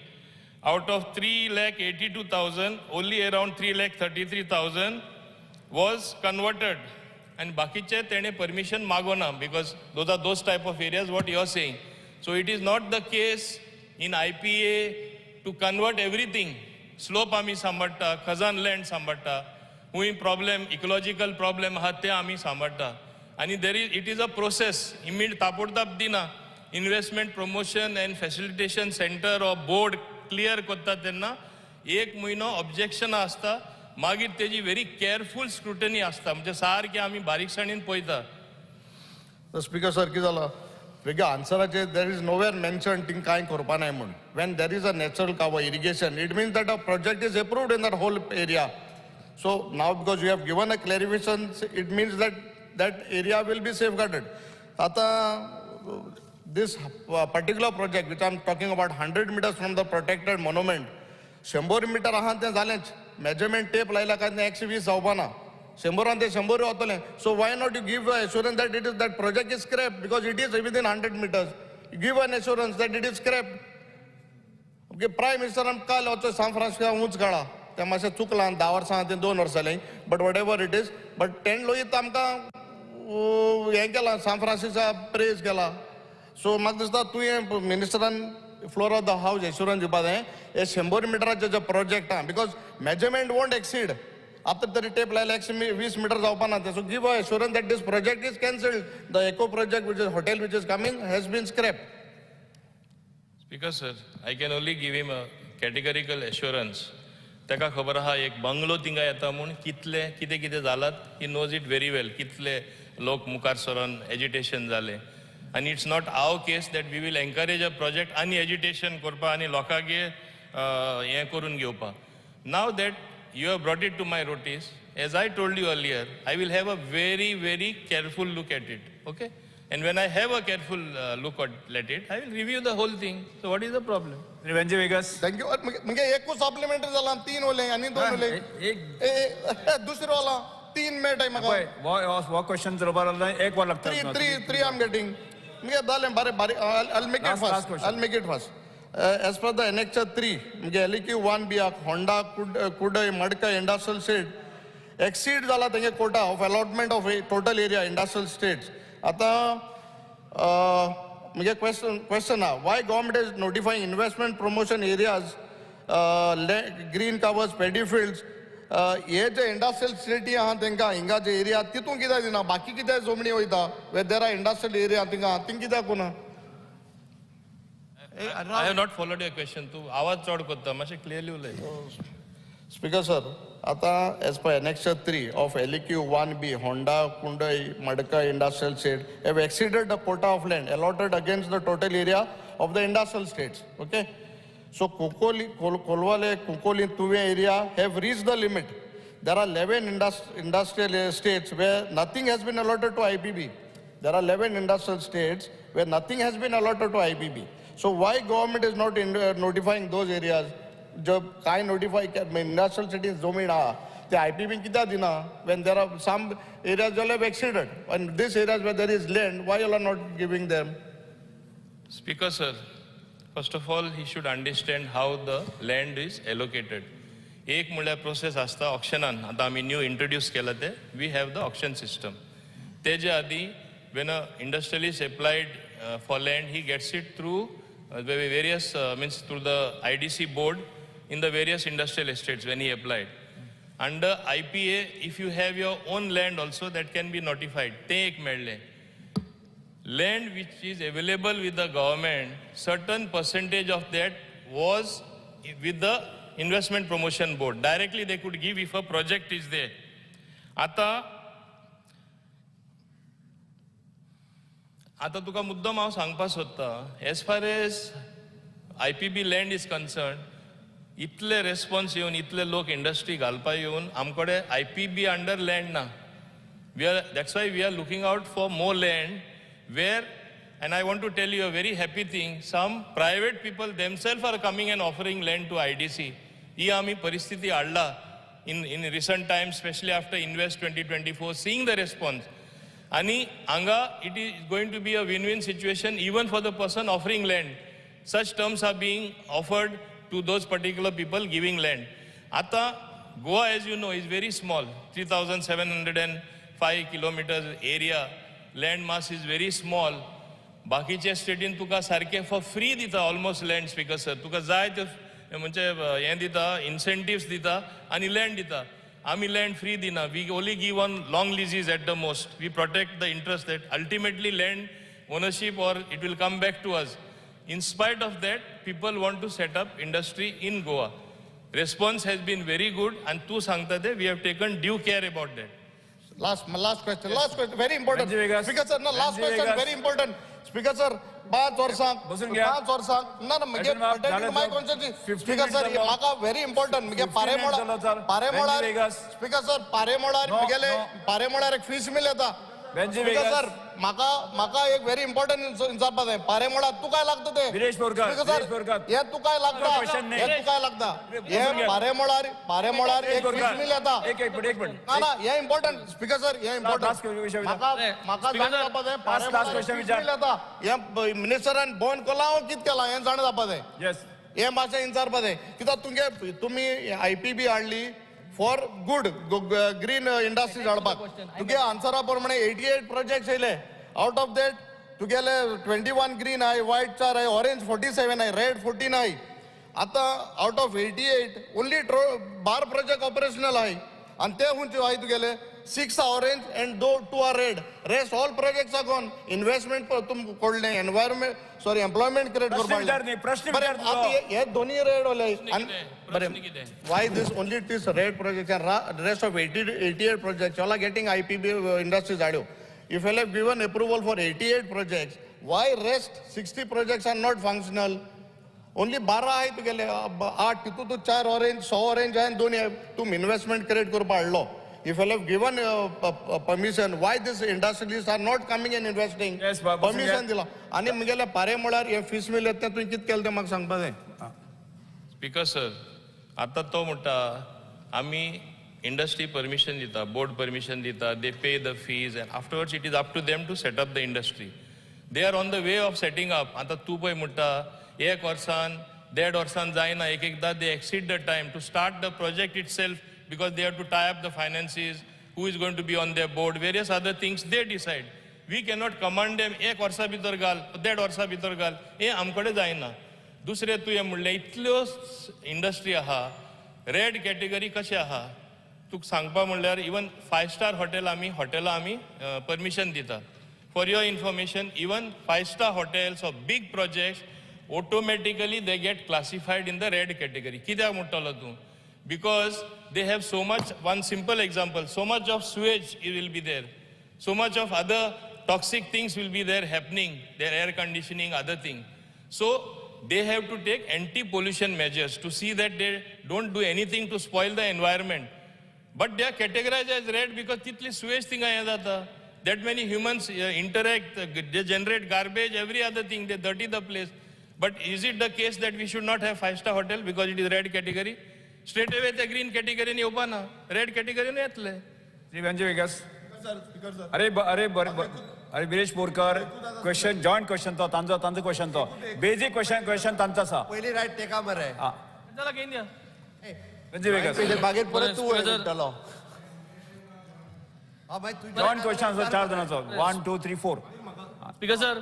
out of 3,82,000, only around 3,33,000 was converted. And bakiche tene permission magona because those are those type of areas what you are saying. So it is not the case in IPA to convert everything. Slope आमी सांबाळटा, Khajan land सांबाळटा. खूंय problem ecological problem आहात ते आमी सांबाळटा आनी it is a process immediate ताबडतोब दिना investment promotion end facilitation centre of board clear करता तेन्ना 1 म्हयनो ऑब्जेक्शनां आसता मागीर तेजी व्हेरी केअरफूल स्क्रुटनी आसता म्हणजे सारकें आमी बारीकसाणीन पळयता. स्पीकर सर कितें जालां वेगळ्या आन्सराचेर there is nowhere mention thing कांय करपा नाय म्हूण when there is a natural काव irrigation it means that a project is approved in that whole area. So now because you have given a clarification it means that area will be safeguarded. Ata this particular project which I am talking about 100 meters from the protected monument 100 meter ahan te zaleच measurement tape लायला काय 120 जावपाना 100 ते 100 वतले. So why not you give assurance that that project is scrapped because it is within 100 meters. You give an assurance that it is scrapped. Okay, Prime Minister काल वचो San Francisco उंच काढा ते मातशें चुकलां 10 वर्सां ते 2 वर्सां जालीं but whatever it is but 10 लोयत आमकां हें केलां San Francisco प्रेज केला. सो म्हाका दिसता तुवें मिनिस्टरान floor of the house assurance दिवपा जाय हे 100 मिटराचे जे प्रोजेक्ट आहा because measurement won't exceed after तरी टेप लायला 120 मिटर जावपाना ते. So give a assurance that this project is cancelled. The eco project which is hotel which is coming has been स्क्रॅप्ड. Speaker sir I can only give him a categorical assurance. ताका खबर आहा एक bungalow थिंगा येता म्हूण कितले कितें कितें जालात he knows it very well कितले लोक मुखार सरोन एजिटेशन जाले आनी it's not our case that we will encourage a project आनी एजिटेशन करपा आनी लोकांगे हें करून घेवपा. Now that you have brought it to my notice as I told you earlier I will have a very very careful look at it. Okay and when I have a careful look at it I will review the whole thing. So what is the problem? Venzy Viegas thank you. म्हणजे एकूच supplementary जाला 3 उले आनी 2 उले दुसरो वाला 3 मेळटाय म्हाका वो क्वेश्चन बरोबर एक वर लागता 3 आय एम गेटिंग म्हणजे जालें बरें बरें I'll make it fast. As per the Annexure 3 म्हणजे LEQ 1B होंडा कुडय मडकय इंडस्ट्रियल स्टेट एक्सीड जाला तेंगे quota of allotment of total area industrial estates. आता म्हणजे क्वेश्चन आहा why government is notifying investment promotion areas green covers paddy fields हे जे industrial city आहा तेंकां हिंगा जे एरिया तितून कित्याक दिना बाकी कित्याक जमनी वयता वे देर आर इंडस्ट्रियल एरिया थिंगा कित्याक कोना. I have not followed your question. तू आवाज चड करता मातशें क्लियरली उलय. स्पीकर सर आता as per Annexure 3 of LEQ 1B Honda Kundai Madka industrial state have exceeded the quota of land allotted against the total area of the industrial states. Okay, so Kolwale Kukoli Tuve area have reached the limit. There are 11 industrial states where nothing has been allotted to IPB. There are 11 industrial states where nothing has been allotted to IPB. So why government is not notifying those areas? जो काय notify industrial cities जमीन आहा ते IPB कित्याक दिना when there are some areas that have exceeded and these areas where there is land why you are not giving them? Speaker sir, first of all he should understand how the land is allocated. एक म्हणल्यार process आसता ऑक्शनान आतां आमी new introduce केला ते we have the auction system. तेजे आदी when a industrialist applied for land he gets it through various means through the IDC board in the various industrial estates when he applied. Under IPA, if you have your own land also, that can be notified. Te ek medle. Land which is available with the government, certain percentage of that was with the investment promotion board. Directly they could give if a project is there. आता तुका मुद्दम हांव सांगपाक सोदता as far as IPB land is concern इतले response येवन इतले लोक industry घालपा येवन आमकडे IPB अंडर लँड ना. That's why we are looking out for more land where, and I want to tell you a very happy thing, some private people themselves are coming and offering land to IDC. ही आमी परिस्थिती हाडला in recent times, especially after Invest 2024, seeing the response. आणि हांगा it is going to be a win-win situation even for the person offering land. Such terms are being offered to those particular people giving land. Ata Goa, as you know, is very small, 3,705 kilometers area. Land mass is very small. बाकीचे स्टेटीन तुका सारखे for free दिता almost land. Speaker sir तुका जाय ते म्हणजे हें दिता इन्सेंटिव्स दिता आनी लँड दिता. आमी लँड फ्री दिना. We only give on long leases at the most. We protect the interest that ultimately land ownership or it will come back to us. In spite of that, people want to set up industry in Goa. Response has been very good, and tu sangta de, we have taken due care about that. Last question, very important. Speaker sir, no, last question, very important. Speaker sir, 5 वर्सांक, 5 वर्सांक, ना म्हणजे my constituency. Speaker sir, म्हाका very important. म्हणजे पारेमोळार, Speaker sir, पारेमोळार एक fees mill येता. Speaker sir, म्हाका एक very important विचारपाक जाय. पारेमोळार तू काय लागतं ते? Speaker sir, हे तू काय लागता? हे पारेमोळार एक फीस मिल येता. ना, हे important. Speaker sir, हे important. म्हाका जाणा जाय पारेमोळार फीस मिल येता. हे मिनिस्टरान बंद केला कित केला हे जाणा जावपा जाय. हे मातशें विचारपा जाय. कित्याक तुम्ही IPB हाडली फॉर गुड ग्रीन इंडस्ट्रीज हाडपाक. तुगे आन्सरा प्रमाणे 88 प्रोजेक्ट्स येयले. आउट ऑफ दॅट तुगेले 21 ग्रीन आहाय, व्हाईट 4 आहाय, ऑरेंज 47 आहाय, रेड 14 आहाय. आता out of 88 only 12 project operational आहाय. आणि ते हुंचे आहाय तुगेले 6 orange and 2 are red. Rest all projects are gone. Investment तुम कोडले एम्प्लॉयमेंट क्रिएट करपाक. हे दोन्ही रेड ओले. Why this only this red project and rest of 88 projects all are getting IPB industries audio? If you have given approval for 88 projects, why rest 60 projects are not functional? Only 12 आहे तुगेले 8 तितू तू 4 orange 6 orange आहे 2 तुम investment create करपा हाडलो. If you have given permission, why these industrialists are not coming and investing? Permission दिला. आणि मुगेले पारेमोळार हे फीस मिल येता तू कित केलं ते म्हाका सांगपा जाय. Speaker sir, आता तो म्हणटा आमी इंडस्ट्री परमिशन दिता, बोर्ड परमिशन दिता, they pay the fees and afterwards it is up to them to set up the industry. They are on the way of setting up. आता तू पळय म्हणटा 1 वर्सान 1.5 वर्सान जायना. एकदा they exceed the time to start the project itself because they have to tie up the finances, who is going to be on their board, various other things they decide. We cannot command them 1 वर्सा भितर घाल 1.5 वर्सा भितर घाल. हे आमकडे जायना. दुसरे तुवें म्हणलें इतल्यो इंडस्ट्री आहा, रेड कॅटेगरी कशें आहा तुका सांगपा म्हणल्यार इवन 5 स्टार हॉटेलां आमी परमिशन दिता. For your information, even 5 star hotels of big projects automatically they get classified in the red category. कित्याक म्हणटलो तूं? Because they have so much, one simple example, so much of sewage will be there, so much of other toxic things will be there happening, their air conditioning, other thing. So they have to take anti-pollution measures to see that they don't do anything to spoil the environment. But they are categorized as red because titli sewage thing aya jata. That many humans interact, they generate garbage, every other thing, they dirty the place. But is it the case that we should not have 5-star hotel because it is red category? Straight away the green category ni येवपा ना, red category ni येतले. Shri Venzy Vegas. अरे बिरेश Borkar question joint question तो तांचो question तो basic question तांचो आसा. पयली रायट टेका बरे. चला घेऊन या. वेंजी वेगस. मागीर परत तू म्हणटलो. जॉइंट क्वेश्चन आसा 4 जणांचो. 1 2 3 4. स्पीकर सर,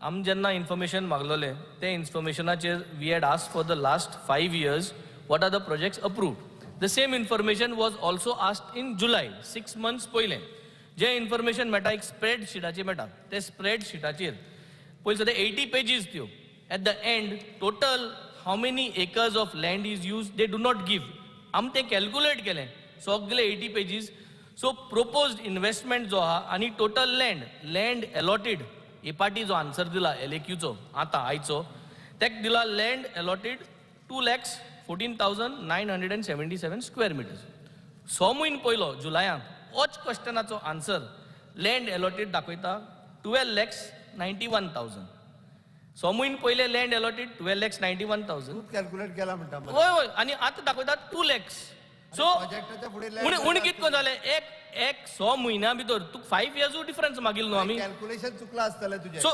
आम जेन्ना इन्फॉर्मेशन मागलोले ते इन्फॉर्मेशनाचेर we had asked for the last 5 years what are the projects approved. The same information was also asked in July, 6 months पयले. जे इन्फॉर्मेशन मेळटा एक स्प्रेडशीटाचेर मेळटा. ते स्प्रेडशीटाचेर पयली सद्या 80 पेजीस त्यो. At the end total how many acres of land is use they do not give. आम ते कॅल्क्युलेट केलें सगळे 80 पेजीस. सो प्रोपोज्ड इन्व्हेस्टमेंट जो आहा आनी टोटल लँड अलॉटेड हे पाटी जो आन्सर दिला LAQचो आतां आयचो तेका दिला लँड अलॉटेड 2,14,977 स्क्वेअर मिटर्स. 6 म्हयने पयलो जुलयाक होच क्वेश्चनाचो आन्सर लँड अलॉटेड दाखयता 12,91,000. 6 म्हयने पयले लँड अलॉटेड 12,91,000 कॅल्क्युलेट केला म्हणटा. होय आनी आतां दाखयता 2 lakhs. सो उणी कितको जालें एक 6 म्हयन्या भितर तुका 5 years डिफरन्स मागिल्लो न्हू आमी. कॅल्क्युलेशन चुकला आसतलें तुजें. सो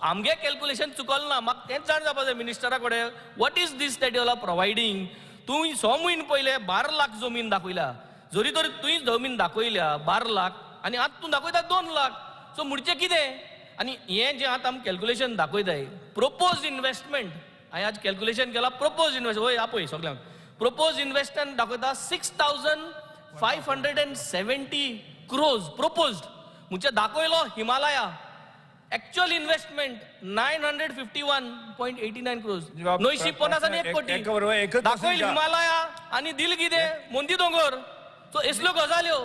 आमगे कॅल्क्युलेशन चुकल ना. म्हाका तेंच जाण जावपा जाय मिनिस्टरा कडेन. What is this that you are providing? तुवें 6 म्हयने पयले 12 लाख जमीन दाखयल्या. जरी तर तुवें जमीन दाखयल्या 12 लाख आनी आतां तूं दाखयता 2 लाख. सो म्हणचें कितें? आनी हें जें आतां आमी कॅल्क्युलेशन दाखयताय प्रोपोज इन्व्हेस्टमेंट हांवें आज कॅल्क्युलेशन केला. प्रोपोज इन्व्हेस्ट होय आपय सगळ्यांक प्रोपोज इन्व्हेस्टमेंट दाखयता 6,000 570 crores proposed. मुझे दाखवलो हिमालया. Actual investment 951.89 crores. 950 कोटी. दाखवल हिमालया आणि दिल किते मोंदी दोंगर. So इसलो गजाल्यो.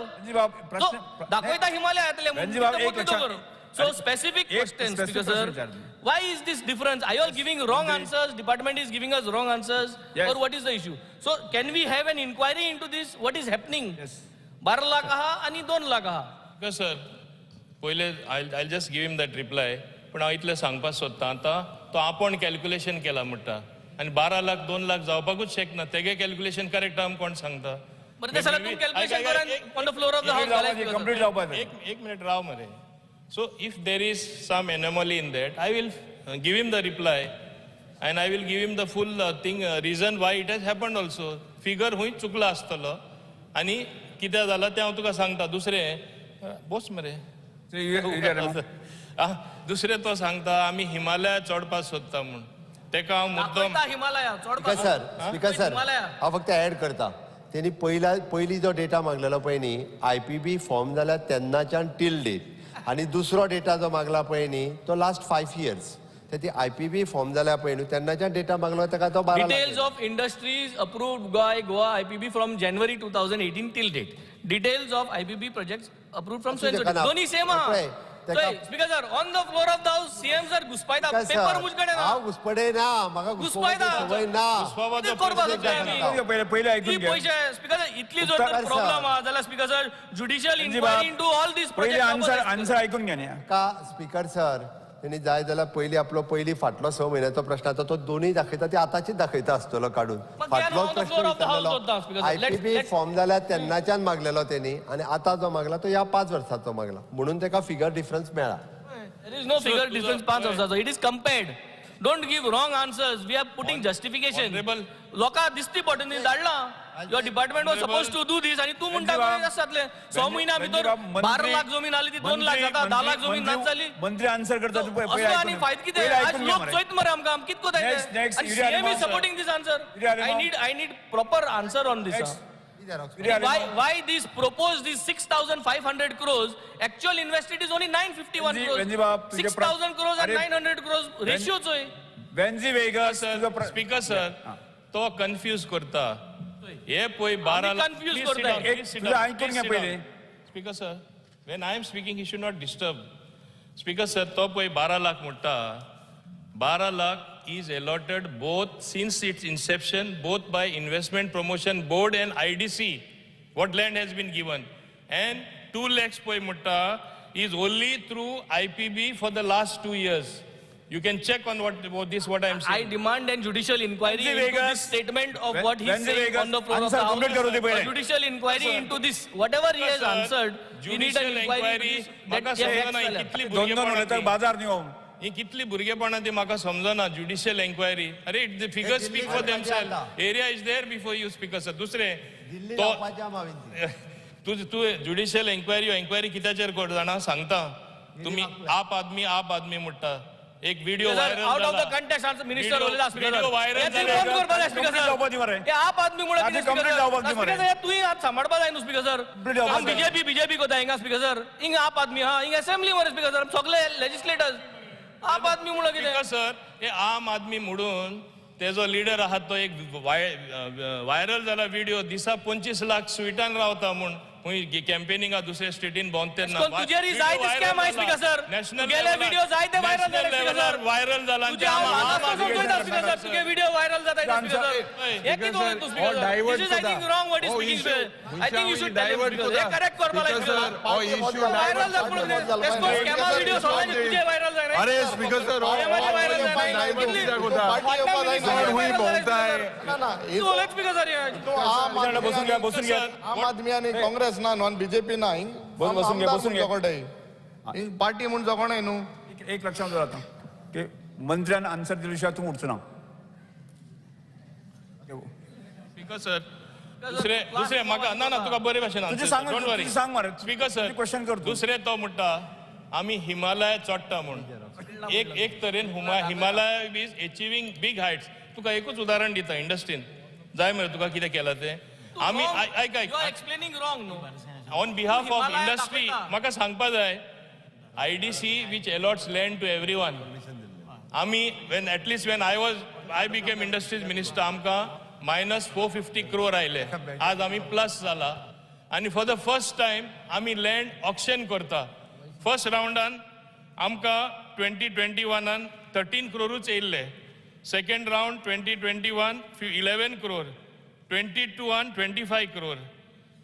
दाखवता हिमालयातले मोंदी दोंगर. So specific questions, Speaker sir. Why is this difference? Are you all giving wrong answers? Department is giving us wrong answers, or what is the issue? So can we have an inquiry into this? What is happening? 12 lakh आहा आणि 2 लाख आहा. Because sir, पहिले I'll just give him that reply. पण हांव इतलें सांगपाक सोदतां आतां तो आपण कॅल्क्युलेशन केला म्हणटा आनी 12 लाख 2 लाख जावपाकूच शकना तेगे कॅल्क्युलेशन करेक्ट आम कोण सांगता. बरं ते सगळं तुम्ही कॅल्क्युलेशन करा on the floor of the house complete जावपाक एक मिनिट राव मरे. So if there is some anomaly in that, I will give him the reply and I will give him the full reason why it has happened also. Figure हुंय चुकला आसतलो आनी कितें जालां तें हांव तुका सांगता. दुसरें बोस मरे दुसरें तो सांगता आमी हिमालया चडपाक सोदता म्हूण तेका हांव मुद्दम हिमालया स्पीकर सर हांव फक्त ऍड करता. त्यांनी पयली जो डेटा मागलेलो पळय न्ही IPB फॉर्म जाल्या तेन्नाच्यान टील डेट आणि दुसरो डेटा जो मागला पळय न्ही तो लास्ट 5 years. ती IPB फॉर्म जाल्या पळय न्ही तेन्नाच्यान डेटा मागलो तेका तो 12 Details of industries approved by Goa IPB from January 2018 till date. Details of IPB projects approved from so and so. दोन्ही सेम आहा. Speaker sir on the floor of the house CM sir घुसपायता paper मुजकडे ना. हांव घुसपडे ना म्हाका घुसपायता सवय ना. पहिले ऐकून घ्या. पैसे स्पीकर सर इतली जर प्रॉब्लेम आहा जाल्यार speaker sir judicial inquiry into all this project answer ऐकून घ्या न्ही. का स्पीकर सर त्यांनी जाय जाल्यार पयली आपलो पयली फाटलो 6 म्हयन्याचो प्रश्न आसा तो दोनूय दाखयता ते आतांचीच दाखयता आसतलो काडून. फाटलो प्रश्न IPB फॉर्म जाल्यार तेन्नाच्यान मागलेलो त्यांनी आणि आता जो मागला तो ह्या 5 वर्साचो मागला म्हणून तेका फिगर डिफरन्स मेळ्ळा. There is no figure difference 5 वर्साचो. It is compared. Don't give wrong answers. We are putting justification. लोका दिसती पडून धाडला. Your department was supposed to do this आणि तू म्हणटा कोणी आसतले 6 महिना भितर 12 लाख जमीन आली ती 2 लाख जाता 10 लाख जमीन नाच जाली. मंत्री आन्सर करता तू पहिले आणि फायदा किती आज लोक चोयत मरे आमकां आम कितको जाय CM is supporting this answer. I need proper answer on this. Why this proposed this 6,500 crores actual invested is only 951 crores. 6,000 crores and 900 crores ratio होय. वेन्झी वेगस स्पीकर सर तो कन्फ्यूज करता. हे पळय 12 लाख कन्फ्यूज करता. ऐकून घ्या पहिले. Speaker sir when I am speaking he should not disturb. Speaker sir तो पळय 12 लाख म्हणटा 12 lakh is allotted both since its inception both by investment promotion board and IDC what land has been given and 2 lakhs poi mutta is only through IPB for the last 2 years. You can check on what I am saying. I demand a judicial inquiry into this statement of what he is saying on the floor of the house. A judicial inquiry into this. Whatever he has answered, we need an inquiry into this. बाजार न्ही ही कितली भुरगेपणां ती म्हाका समजना. Judicial enquiry अरे the figures speak for themselves. Area is there before you speaker sir. दुसरें तू judicial enquiry कित्याचेर कर जाणा सांगता. तुम्ही आप आदमी म्हणटा एक video viral out of the context answer minister बोलला speaker video viral speaker sir हे आप आदमी मुळे स्पीकर सर तू हात सांभाळपा जाय न्हू स्पीकर सर. हम बीजेपी को जाएगा स्पीकर सर. हिंग आप आदमी हा हिंग असेंब्ली मध्ये स्पीकर सर सगळे लेजिस्लेटर्स आप आदमी म्हणून कितें सर हे आम आदमी म्हणून तेजो लिडर आहात तो एक व्हायरल जाला व्हिडिओ दिसा 25 लाख स्वीटान रावता म्हूण कॅम्पेनिंगा दुसऱ्या स्टेटीन भोंवतेन तुजेरी जाय ते स्कॅम आहे स्पीकर सर. गेले व्हिडिओ जाय ते व्हायरल झाले स्पीकर सर. व्हायरल जाला तुझे व्हिडिओ व्हायरल जाता स्पीकर सर. हे कितें तू speaker sir. This is I think wrong what is speaking. I think you should divert हे करेक्ट करपा लायक सर. व्हायरल जाला पण तेस्को स्कॅम व्हिडिओ सगळे तुझे व्हायरल जाय. अरे स्पीकर सर व्हायरल जाय हुई बोलताय तू स्पीकर सर बसून घ्या आम आदमी आणि काँग्रेस ना नॉन बीजेपी ना बसून घ्या पार्टी म्हणून जगोण न्हू. एक लक्षात दवरात की मंत्र्यान आन्सर दिले शिवाय तूं उठचो ना. स्पीकर सर दुसरे म्हाका ना तुका बरे भाशेन डोंट वरी सांग मरे. स्पीकर सर क्वेश्चन कर. दुसरे तो म्हणटा आमी हिमालय चडटा म्हूण. एक तरेन Himalaya is achieving big heights. तुका एकूच उदाहरण दिता इंडस्ट्रीन जाय मरे तुका कितें केलां तें. आमी ऐक you are explaining wrong no on behalf of Himalaya industry दाखयता. म्हाका सांगपा जाय IDC which allots land to everyone. आमी when I became industries minister आमकां -450 crore आयले. आज आमी प्लस जाला आनी फॉर द फर्स्ट टायम आमी लँड ऑक्शन करता. फर्स्ट राउंडान आमकां 2021 13 crores येयल्ले. Second round 2021 11 crore, 22 25 crore.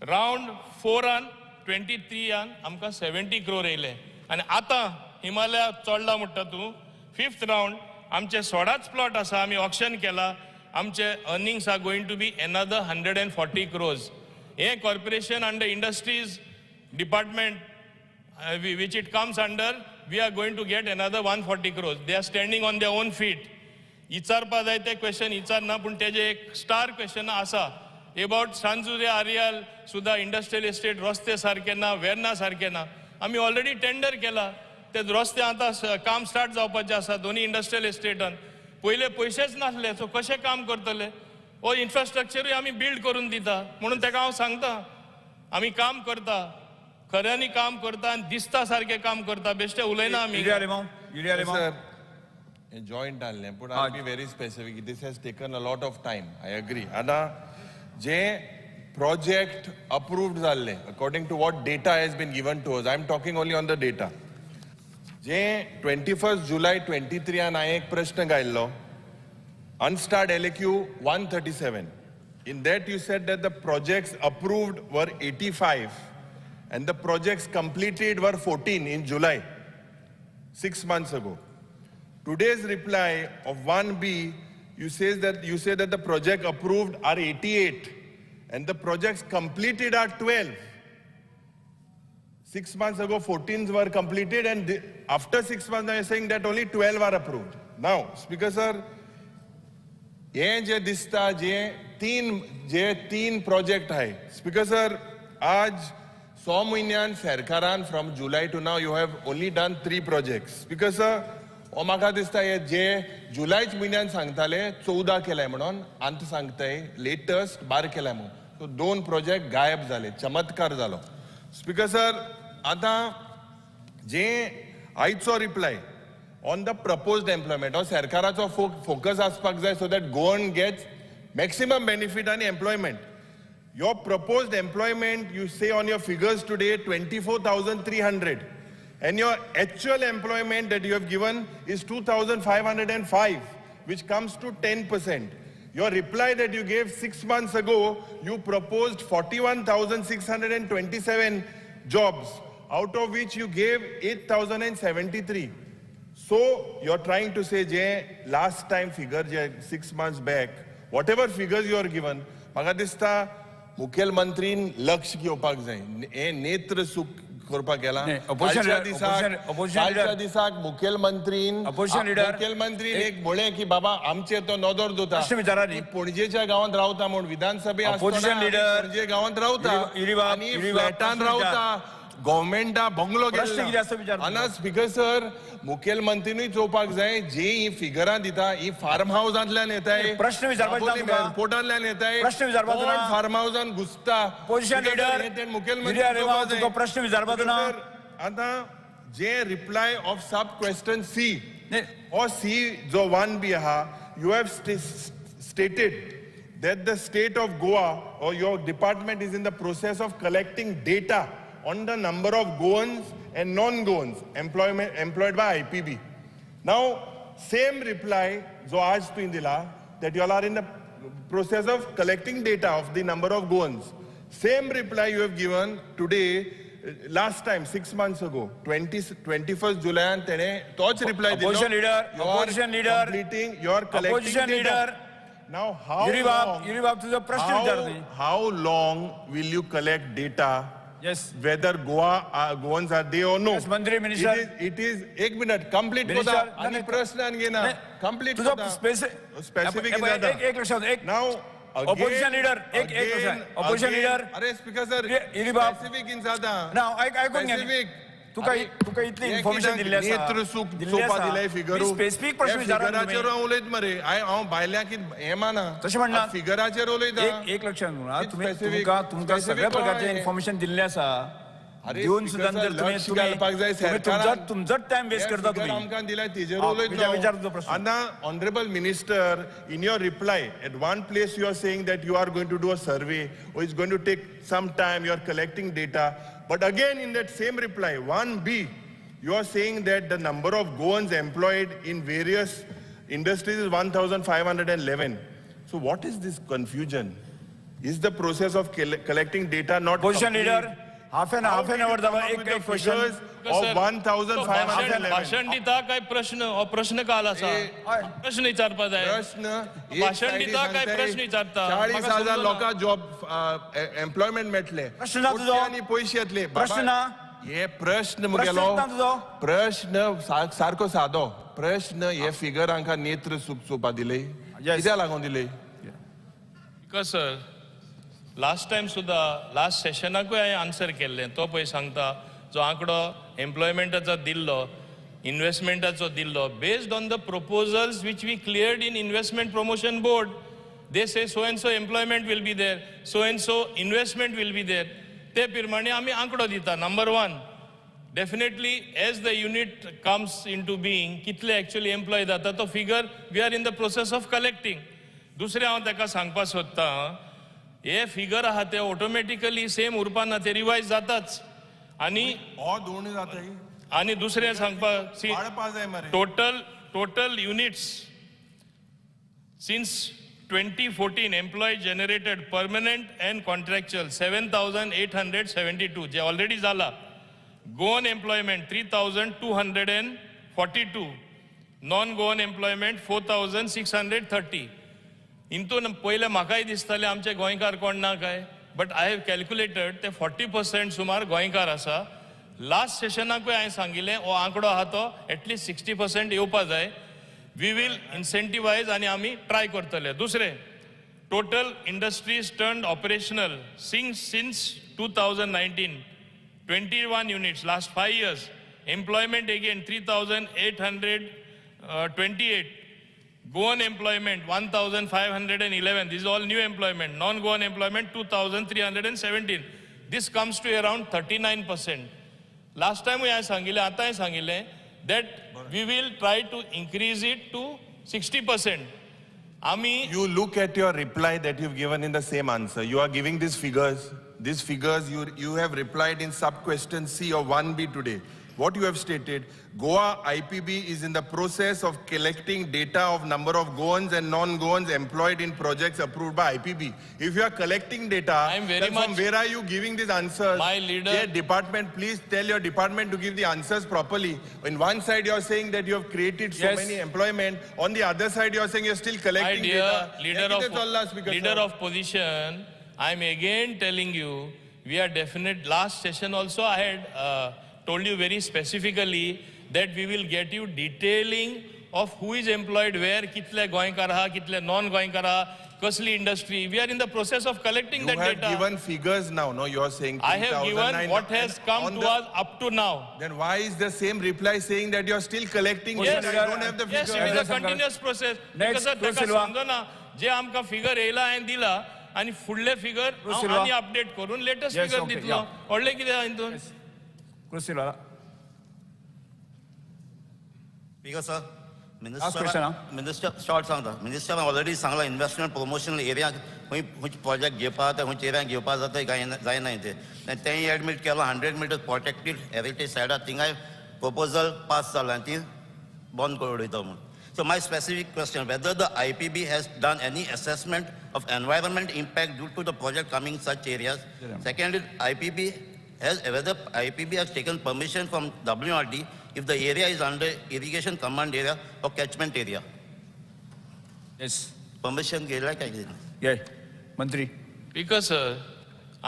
Round 4 23 आमकां 70 crore येयले. आनी आतां हिमालया चोडला म्हणटा तूं 5th राउंड आमचे 16च प्लॉट आसा आमी ऑक्शन केला. आमचे earnings are going to be another 140 crores. हे corporation under industries department which it comes under, we are going to get another 140 crores. They are standing on their own feet. विचारपा जाय ते question विचारना पूण तेजे एक star question आसा about सांजुरे Areal सुद्धा industrial estate रस्ते सारके ना, वेर्ना सारके ना. आमी ऑलरेडी टेंडर केला. ते रस्ते आतां काम स्टार्ट जावपाचें आसा दोन्ही इंडस्ट्रियल एस्टेटान. पयले पयशेच नासले सो कशें काम करतले. हो इन्फ्रास्ट्रक्चरूय आमी बिल्ड करून दिता म्हणून ताका हांव सांगता आमी काम करता, खऱ्यांनी काम करता आनी दिसता सारकें काम करता. बेश्टे उलयना आमी. जॉईंट आणले पण I be very specific. This has taken a lot of time. I agree. आता जे प्रोजेक्ट अप्रूव्ड जाल्ले according to what data has been given to us, I am talking only on the data. जे 21 जुलै 23 हांवें एक प्रश्न गायल्लो. Unstart LAQ 137. In that you said that the projects approved were 85 and the projects completed were 14 in July, 6 months ago. Today's reply of 1B, you say that the project approved are 88 and the projects completed are 12. 6 months ago 14 were completed and after 6 months I am saying that only 12 are approved. Now, Speaker sir, हे जे दिसता जे तीन project आहे. Speaker sir, आज 100 म्हयन्यान सरकारान from July to now you have only done 3 projects. Speaker sir, हो म्हाका दिसता हे जे जुलैच म्हयन्यान सांगताले 14 केलाय म्हणून आंत सांगताय लेटस्ट 12 केलाय म्हणून. सो 2 प्रोजेक्ट गायब जाले. चमत्कार जालो. स्पीकर सर, आता जे आयचो reply on the proposed employment or सरकाराचो focus आसपाक जाय so that Goan gets maximum benefit and employment. Your proposed employment, you say on your figures today 24,300 and your actual employment that you have given is 2,505 which comes to 10%. Your reply that you gave 6 months ago, you proposed 41,627 jobs, out of which you gave 8,073. So you're trying to say जे last time figure जे 6 months back, whatever figures you are given, म्हाका दिसता मुखेलमंत्रीन लक्ष घेवपाक जाय. हे नेत्र सुख करपाक गेला. कालच्या दिसाक मुखेलमंत्रीन एक बोले की बाबा आमचे तो नदर दोता पणजेच्या गावात रावता म्हणून विधानसभे पणजे गावात रावता आणि फ्लॅटान रावता. गव्हर्मेंटा बंगलो गेला. स्पीकर सर, मुखेलमंत्रीनूय चोवपाक जाय जे ही फिगरां दिता ही फार्म हाऊसांतल्यान येताय, प्रश्न विचारपाक एअरपोर्टांतल्यान येताय, फार्म हाऊसान घुसता. मुखेलमंत्री प्रश्न विचारपाक ना. आता जे reply of sub question C or C जो 1B आहा, you have stated that the state of Goa or your department is in the process of collecting data on the number of Goans and non-Goans employed by IPB. Now, same reply जो आज तुवें दिला that you all are in the process of collecting data of the number of Goans. Same reply you have given today, last time 6 months ago, 21st July, and tene toch reply dilo. Opposition leader, you are collecting data. Now, how long will you collect data? Yes. Whether Goans are there or no. Yes, Mantri, Minister. It is 1 minute. Complete koda. Ani prashna angena. Complete koda. Specific in that. Now, opposition leader. Opposition leader. Arre, Speaker sir. Specific in that. Now, I specific. Tuka Italy information Delhi आसा नेत्र सोपा दिले figure specific प्रश्न फिगराचेर उलयत मरे हांव भायल्याक हे माना तशें म्हणना फिगराचेर उलयता एक लक्षात घेऊन तुमकां सगळ्या प्रकारचे इन्फॉर्मेशन दिल्ले आसा दिवन सुद्दां जर तुम्ही तुमचोच टाइम वेस्ट करता तुम्ही आमकां दिल्यार तेजेर उलयत आना honourable minister in your reply at one place you are saying that you are going to do a survey or it's going to take some time, you are collecting data, but again in that same reply 1B you are saying that the number of Goans employed in various industries is 1511. So what is this confusion? Is the process of collecting data not Position complete? leader, half an hour जावा एक question of 1511. भाषण दिता काय प्रश्न काल आसा प्रश्न विचारपा जाय भाषण दिता काय प्रश्न विचारता 40,000 लोकांक जॉब एम्प्लॉयमेंट मेळटले प्रश्न ना तुजो आनी पयशे येतले प्रश्न ना हे प्रश्न मुगेलो प्रश्न सारको सादो प्रश्न हे फिगर हांकां नेत्र सोपा दिले कित्याक लागून दिले बिकॉज सर लास्ट टाइम सुद्धा लास्ट सेशनाकूय हांवें आन्सर केल्लें तो पळय सांगता जो आंकडो एम्प्लॉयमेंटाचो दिल्लो इन्व्हेस्टमेंटाचो दिल्लो based on the proposals which we cleared in investment promotion board they say so and so employment will be there so and so investment will be there ते प्रमाणे आमी आंकडो दिता number 1 definitely as the unit comes into being कितले actually employ जाता तो figure we are in the process of collecting दुसरें हांव ताका सांगपाक सोदतां हे फिगर आहा ते ऑटोमॅटिकली सेम उरपाना ते रिवायज जाताच आणि दोन जाता आणि दुसरें सांगपाक total units since 2014 employ generated permanent and contractual 7,872 जे ऑलरेडी जाला Goan employment 3,242 non Goan employment 4,630 इंतून पयले म्हाकाय दिसताले आमचे गोंयकार कोण ना काय बट आय हॅव कॅल्क्युलेटेड ते 40% सुमार गोंयकार आसा लास्ट सेशनाकूय हांवें सांगिल्लें हो आंकडो आहा तो एटलीस्ट 60% येवपा जाय वी वील इन्सेंटिवायज आनी आमी ट्राय करतले दुसरें total industries turned operational since 2019 21 units last 5 years employment again 3,828 Goan employment 1,511. This is all new employment. Non-Goan employment 2,317. This comes to around 39%. Last time we सांगिल्लें आता हांवें सांगिल्लें that we will try to increase it to 60%. You look at your reply that you've given in the same answer. You are giving these figures. These figures you have replied in sub-question C of 1B today. What you have stated, Goa IPB is in the process of collecting data of number of Goans and non-Goans employed in projects approved by IPB. If you are collecting data, then from where are you giving these answers? My leader... Dear department, please tell your department to give the answers properly. On one side you are saying that you have created so many employment. On the other side you are saying you are still collecting data. Leader of position, I am again telling you, we are definite. Last session also I had... told you very specifically that we will get you detailing of who is employed where, kitle goinkar ha, kitle non-goinkar ha, कसली industry. We are in the process of collecting that data. You have given figures now, no? You are saying 3,009. I have given what has come to us up to now. Then why is the same reply saying that you are still collecting? Yes, I don't have the figures. Yes, it is a continuous process. Because ताका समजना जे आमकां figure येयला हांवें दिला आनी फुडले figure आनी अपडेट करून लेटेस्ट figure दितलो. व्हडले कितें हातून? सर मिनिस्टर शॉर्ट सांगता मिनिस्टर ऑलरेडी सांगला इन्व्हेस्टमेंट प्रमोशनल एरिया खंय प्रोजेक्ट घेवपा जाता खंयच्या एरिया घेवपा जाता जायना तें एडमीट केलो 100 मिटर प्रोटेक्टेड हेरिटेज सायडार थिंगाय प्रपोजल पास जाला आनी ती बंद करून उडयता म्हणून so my specific question whether the IPB has done any assessment of environment impact due to the project coming such areas second whether IPB has taken permission from WRD if the area is under irrigation command area or catchment area? Yes. Permission गेला काय Yeah, मंत्री. Because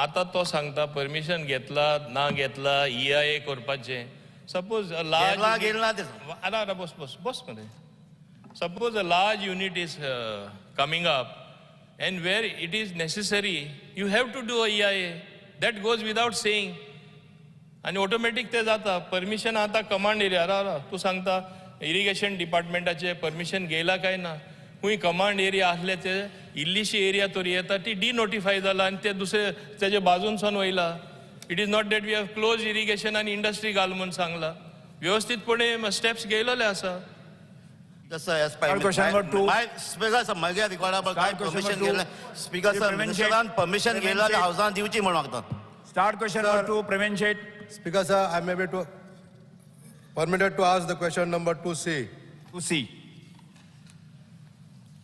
आता तो सांगता permission घेतला ना घेतला EIA करपाचे सपोज बस मध्ये suppose a large unit is coming up and where it is necessary you have to do a EIA. That goes without saying. आनी ऑटोमॅटीक ते जाता. परमिशन आतां कमांड एरिया राव तूं सांगता इरिगेशन डिपार्टमेंटाचे परमिशन घेयला काय ना. खूंय कमांड एरिया आसले ते इल्लीशी एरिया तरी येता ती डिनोटिफाय जाला आनी ते दुसरे तेजे बाजूनसून वयला. It is not that we have close irrigation आनी इंडस्ट्री घाल म्हणून सांगला. व्यवस्थितपणे स्टेप्स घेयलेले आसा. Speaker sir, माझ्या रिकॉर्डावर काय परमिशन घेतलं? स्पीकर सर, मिनिस्टरान परमिशन घेतलं हाऊसान दिवची म्हणून मागतात. Start question number 2, Praveen Shet. Speaker sir, I may be permitted to ask the question number 2C. 2C.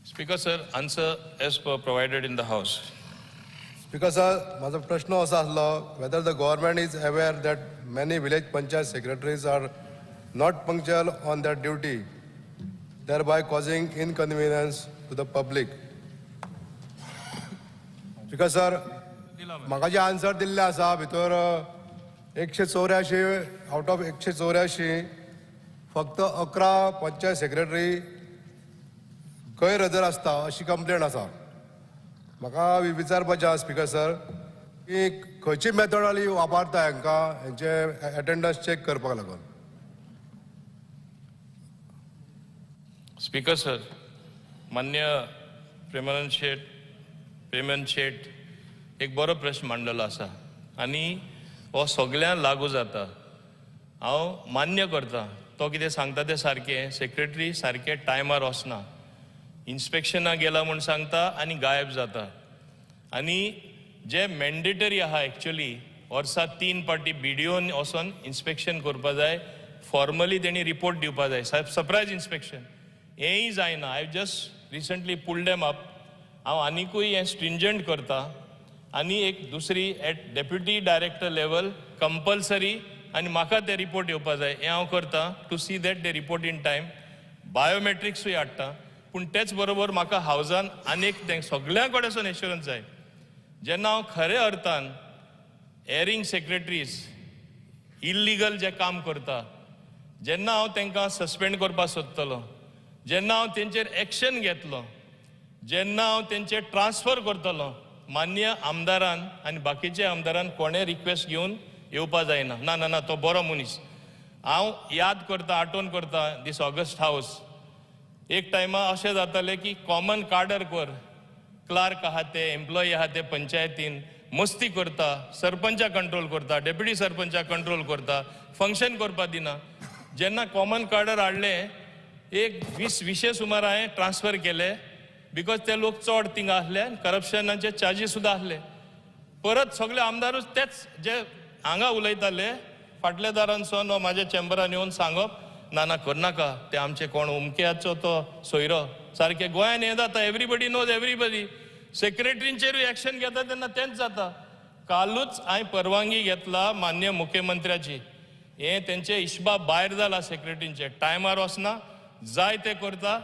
Speaker sir, answer as per provided in the house. Speaker sir, माझा प्रश्न असा आसलो, whether the government is aware that many village panchayat secretaries are not punctual on their duty, thereby causing inconvenience to the public. Speaker sir, म्हाका जे answer दिल्ले आसा भितर 184 out of 184 फक्त 11 पंचायत सेक्रेटरी गैरहजर आसता अशी कंप्लेंट आसा. म्हाका विचारपाचें आसा स्पीकर सर की खंयची मेथोडॉलॉजी वापरता हांकां हेंचे अटेंडन्स चेक करपाक लागून. स्पीकर सर, मान्य प्रेमन शेट एक बरो प्रश्न मांडलेलो आसा आनी हो सगळ्यांक लागू जाता. हांव मान्य करता तो कितें सांगता तें सारकें. सेक्रेटरी सारके टायमार वचना, इन्स्पेक्शनाक गेला म्हूण सांगता आनी गायब जाता. आनी जे मॅन्डेटरी आहा एक्चुअली वर्सा 3 पाटी BDOन वचोन इन्स्पेक्शन करपा जाय, फॉर्मली तेणी रिपोर्ट दिवपा जाय, सरप्रायज इन्स्पेक्शन. हेंय जायना. I just recently pulled them up. हांव आनिकूय हें स्ट्रिंजंट करता आनी एक दुसरी at deputy director level compulsory आनी म्हाका ते रिपोर्ट येवपा जाय हें हांव करता to see that they report in time. बायोमेट्रिक्सूय हाडटा. पूण तेच बरोबर म्हाका हावजान आनीक सगळ्यां कडेन एश्युरन्स जाय. जेन्ना हांव खऱ्या अर्थान एरिंग सेक्रेटरीज इल्लिगल जे काम करता, जेन्ना हांव तांकां सस्पेंड करपाक सोदतलो, जेन्ना हांव तेंचेर एक्शन घेतलो, जेन्ना हांव तेंचेर ट्रान्सफर करतलो, मान्य आमदारान आनी बाकीचे आमदारान कोणें रिक्वेस्ट घेवन येवपा जायना. ना ना ना तो बरो मनीस. हांव याद करता, आठवण करता दीस ऑगस्ट हावस. एक टायमा अशें जातालें की कॉमन कार्डर कर, क्लार्क आहा ते, एम्प्लॉई आहा ते पंचायतीन मस्ती करता, सरपंचा कंट्रोल करता, डेप्युटी सरपंचा कंट्रोल करता, फंक्शन करपा दिना. जेन्ना कॉमन कार्डर हाडले एक 20 सुमार हांवें ट्रान्सफर केले बिकॉज ते लोक चड थिंगा आसले, करप्शनाचे चार्जीस सुद्दां आसले. परत सगळे आमदारूच तेच जे हांगा उलयताले फाटल्या दारानसून वा म्हाज्या चेंबरान येवन सांगप ना ना करनाका, ते आमचे कोण उमकेयाचो तो सोयरो. सारकें गोंयान हें जाता, एवरीबडी नोज एवरीबडी. सेक्रेटरींचेरूय एक्शन घेता तेन्ना तेंच जाता. कालूच हांवें परवानगी घेतला मान्य मुख्यमंत्र्याची. हें तेंचे इश्बाब भायर जाला सेक्रेटरींचे. टायमार वचना, जाय ते करता.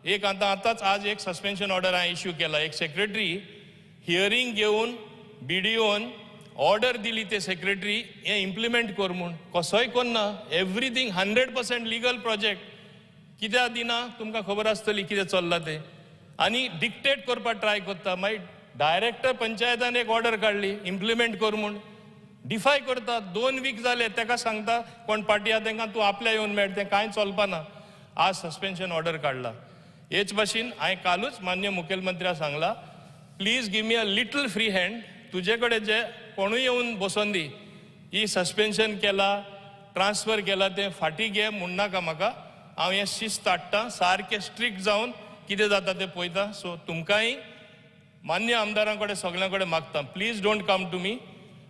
एक आतांच आज एक सस्पेन्शन ऑर्डर हांवें इश्यू केला. एक सेक्रेटरी हियरींग घेवन BDOन ऑर्डर दिली ते सेक्रेटरी हें इम्प्लिमेंट कर म्हूण. कसोय करना. Everything 100% legal project. कित्याक दिना तुमकां खबर आसतली कितें चल्लां तें. आनी डिक्टेट करपाक ट्राय करता. मागीर डायरेक्टर पंचायतान एक ऑर्डर काडली इम्प्लिमेंट कर म्हूण. डिफाय करता. 2 वीक जाले तेका सांगता कोण पार्टी आहा तांकां तूं आपल्या येवन मेळ, तें कांय चलपाना. आज सस्पेन्शन ऑर्डर काडला. हेच भाशेन हांवें कालूच मान्य मुखेलमंत्र्याक सांगला, please give me a little free hand. तुजे कडेन जे कोणूय येवन बसोन दी, ही सस्पेन्शन केला, ट्रान्सफर केला तें फाटीं घे म्हूण नाका म्हाका. हांव हें शिस्त हाडटा, सारकें स्ट्रिक्ट जावन कितें जाता तें पळयता. सो तुमकांय मान्य आमदारां कडेन सगळ्यां कडेन मागता, please don't come to me.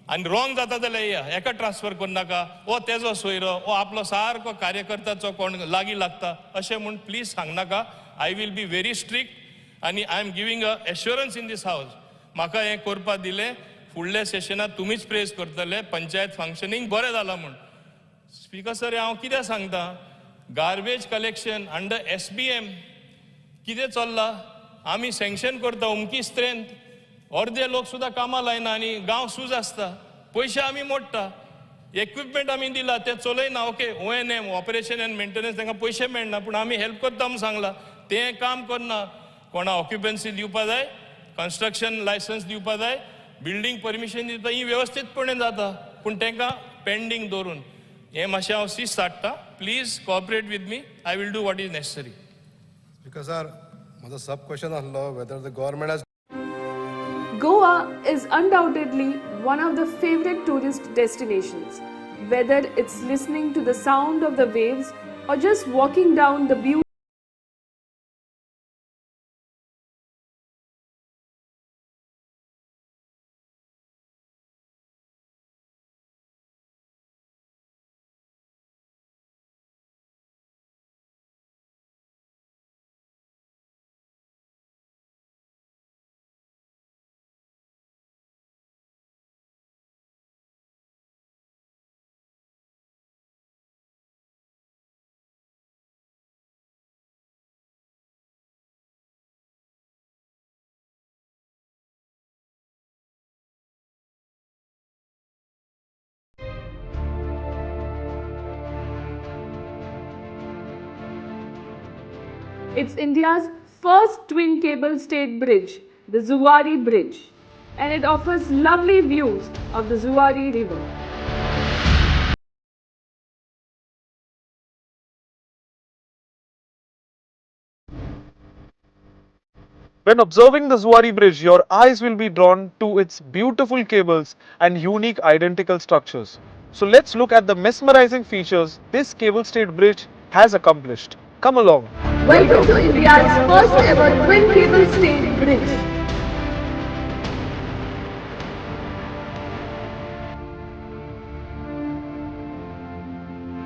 आनी रॉंग जाता जाल्यार या एका ट्रान्सफर करनाका, ओ तेजो सोयरो, ओ आपलो सारको कार्यकर्ताचो कोण लागीं लागता अशें म्हूण प्लीज सांगनाका. I will be very strict आनी I am giving a assurance in this house. म्हाका हें करपा दिलें. फुडल्या सेशनात तुमीच प्रेज करतले पंचायत फंक्शनींग बरें जालां म्हूण. स्पीकर सर, हांव कितें सांगता, गार्बेज कलेक्शन अंडर SBM कितें चल्लां. आमी सँक्शन करता उमकी स्ट्रेंथ, अर्दे लोक सुद्दां कामां लायना आनी गांव सूज आसता. पयशे आमी मोडटा, इक्विपमेंट आमी दिला ते चलयना. Okay, ONM operation and maintenance तांकां पयशे मेळना, पूण आमी हेल्प करता म्हूण सांगला. तें काम करना. कोणा ऑक्युपन्सी दिवपा जाय, कन्स्ट्रक्शन लायसन्स दिवपा जाय, बिल्डींग परमिशन दिता, ही वेवस्थीतपणे जाता. पूण तांकां पेंडींग दवरून हे मातशें हांव शिस्त हाडटा. Please cooperate with me. I will do what is necessary. Because sir माझा सब क्वेश्चन आसलो whether the government has Goa is undoubtedly one of the favorite tourist destinations, whether it's listening to the sound of the waves or just walking down the beautiful It's India's first twin cable stayed bridge, the Zuari Bridge, and it offers lovely views of the Zuari River. When observing the Zuari Bridge, your eyes will be drawn to its beautiful cables and unique identical structures. So let's look at the mesmerizing features this cable stayed bridge has accomplished. Come along. Welcome to India's first ever twin cable stayed bridge.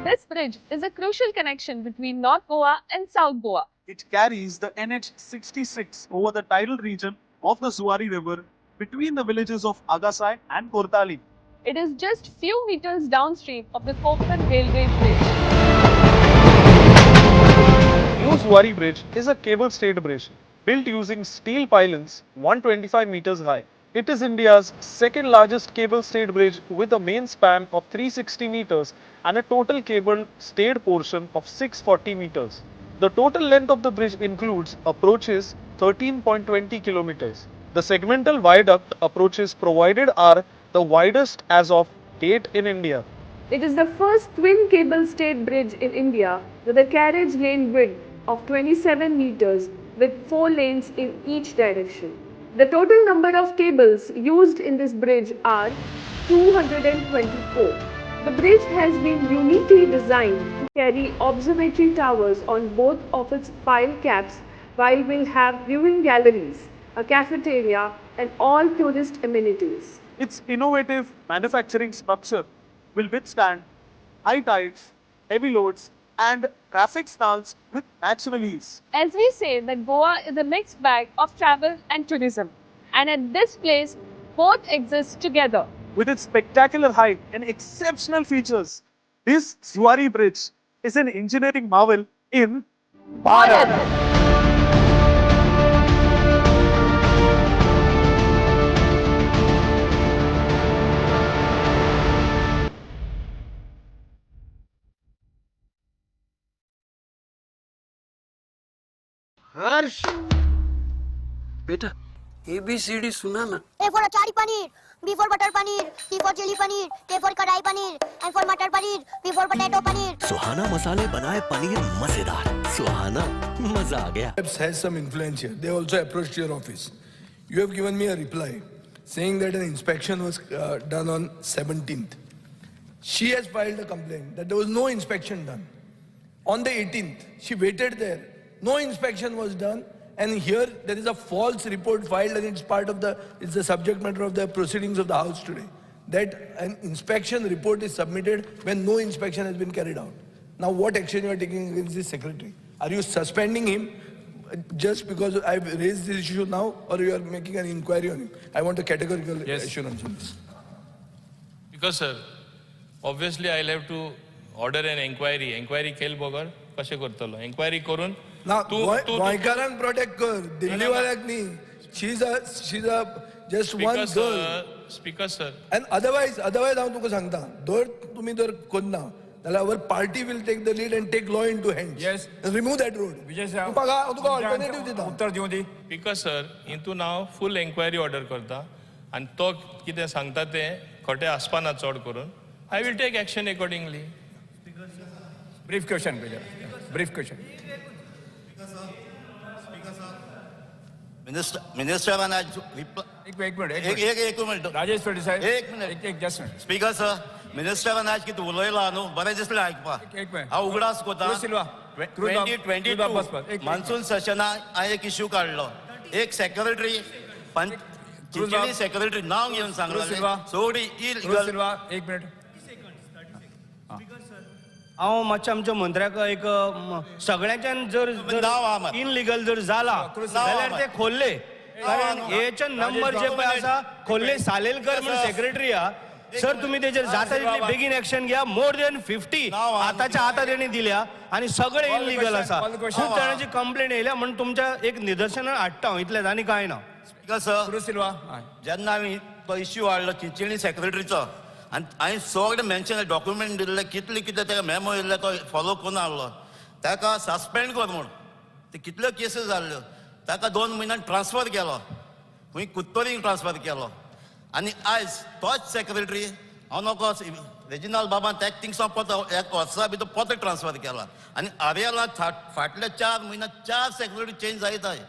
This bridge is a crucial connection between North Goa and South Goa. It carries the NH66 over the tidal region of the Zuari River between the villages of Agasai and Kortali. It is just few meters downstream of the Konkan Railway Bridge. New Zuari Bridge is a cable-stayed bridge built using steel pylons 125 meters high. It is India's second largest cable-stayed bridge with a main span of 360 meters and a total cable-stayed portion of 640 meters. The total length of the bridge includes approaches 13.20 kilometers. The segmental viaduct approaches provided are the widest as of date in India. It is the first twin cable stayed bridge in India with a carriage lane width of 27 meters with 4 lanes in each direction. The total number of cables used in this bridge are 224. The bridge has been uniquely designed to carry observatory towers on both of its pile caps, while will have viewing galleries, a cafeteria and all tourist amenities. Its innovative manufacturing structure will withstand high tides, heavy loads and traffic snarls with natural ease. As we say that Goa is a mixed bag of travel and tourism, and at this place both exist together. With its spectacular height and exceptional features, this Zuari Bridge is an engineering marvel in Bharat. Harsh बेटा ABCD सुना ना. A for achari paneer, B for butter paneer, C for chili paneer, K for kadai paneer, M for matar paneer, P for potato paneer. Suhana मसाले बनाए पनीर मजेदार. सुहाना मजा आ गया. has some influence here. They also approached your office. You have given me a reply saying that an inspection was done on 17th. She has filed a complaint that there was no inspection done. On the 18th, she waited there. No inspection was done. And here there is a false report filed and it's the subject matter of the proceedings of the House today. That an inspection report is submitted when no inspection has been carried out. Now what action you are taking against the secretary? Are you suspending him just because I've raised this issue now, or you are making an inquiry on him? I want a categorical assurance on this. Because sir, obviously I'll have to order an inquiry. Inquiry केल बगर कशे करतलो? Inquiry करून Now, गोंयकारांक protect कर, दिल्लीवाल्याक न्ही. She's a just one girl. Speaker sir. And otherwise हांव तुका सांगता, जर तुमी जर करना जाल्यार our party will take the lead and take law into hands. Yes. And remove that road. Tuka alternative दिता. उत्तर दिवं दी. Speaker sir, हितून हांव full inquiry order करता आणि तो कितें सांगता तें खोटें आसपाना चड करून. I will take action accordingly. Brief question, please. Brief question. Minister एक मिनिट एक मिनिट राजेश फडे साहेब एक मिनिट एक जस्ट मिनिट स्पीकर सर मिनिस्टरान आज कितें उलयलां न्हू बरें दिसलें आयकपाक एक मिनिट हांव उगडास कोता सिल्वा 2022 मान्सून सेशनाक हांवें एक इश्यू काडलो एक सेक्रेटरी चिंचणी सेक्रेटरी नांव घेवन सांगलें सोडी सिल्वा एक मिनिट हांव मातशें आमच्या मंत्र्याक एक सगळ्यांच्यान जर इनलिगल जर जाला जाल्यार ते खोल्ले कारण हेचे नंबर जे पळय आसा खोल्ले सालेलकर म्हणून सेक्रेटरी आहा सर तुम्ही तेजेर जाता तितली बेगीन एक्शन घ्या मोर देन 50 आताच्या आता तेणी दिल्या आणि सगळे इनलिगल आसा खूप जाणांची कंप्लेंट येयल्या म्हणून तुमच्या एक निदर्शनां हाडटा हांव इतलेंच आनी कांय ना स्पीकर सर सिल्वा जेन्ना हांवें तो इश्यू हाडलो चिंचणी सेक्रेटरीचो आनी हांवें सगळे मेन्शन डॉक्युमेंट दिल्ले कितले कितें ताका मेमो येयल्ले तो फॉलो करून हाडलो ताका सस्पेंड कर म्हूण ते कितल्यो केसीस जाल्ल्यो ताका 2 म्हयन्यान ट्रान्सफर केलो खंय कुत्तोरीक ट्रान्सफर केलो आनी आयज तोच सेक्रेटरी हांव नोको रेजिनाल बाबा ताका थिंगसा एक वर्सा भितर परत ट्रान्सफर केला आनी आर्याला फाटल्या 4 म्हयन्यात 4 सेक्रेटरी चेंज जायताय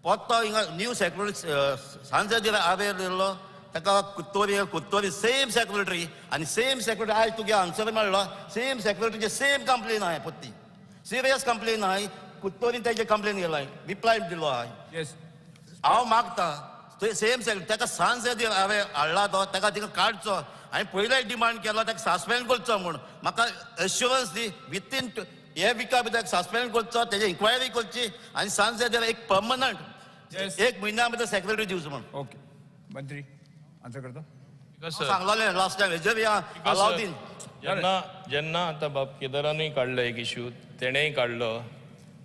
परत तो हिंगा न्यू सेक्रेटरी सांजेर आर्यर येयल्लो ताका कुत्तोरी सेम सेक्रेटरी आनी सेम सेक्रेटरी आयज तुगे आन्सर मेळ्ळो सेम सेक्रेटरीचे सेम कंप्लेन आहाय पत्ती सिरियस कंप्लेन आहाय कुत्तोरीन तेजे कंप्लेन गेला रिप्लाय दिलो आहाय हांव मागता सेम सेक्रेटरी ताका सांजेर हांवें हाडला तो ताका तिका काडचो हांवें पयलें डिमांड केलो ताका सस्पेंड करचो म्हूण म्हाका एश्युरन्स दी विथीन हे विका भितर सस्पेंड करचो तेजी इन्क्वायरी करची आनी सांजेर एक परमनंट 1 म्हयन्या भितर सेक्रेटरी दिवचो म्हूण ओके मंत्री आन्सर करता सांगलोलें लास्ट टायम हेजेर अलाउद्दीन जेन्ना आतां बाब केदारानूय काडलो एक इश्यू तेणेय काडलो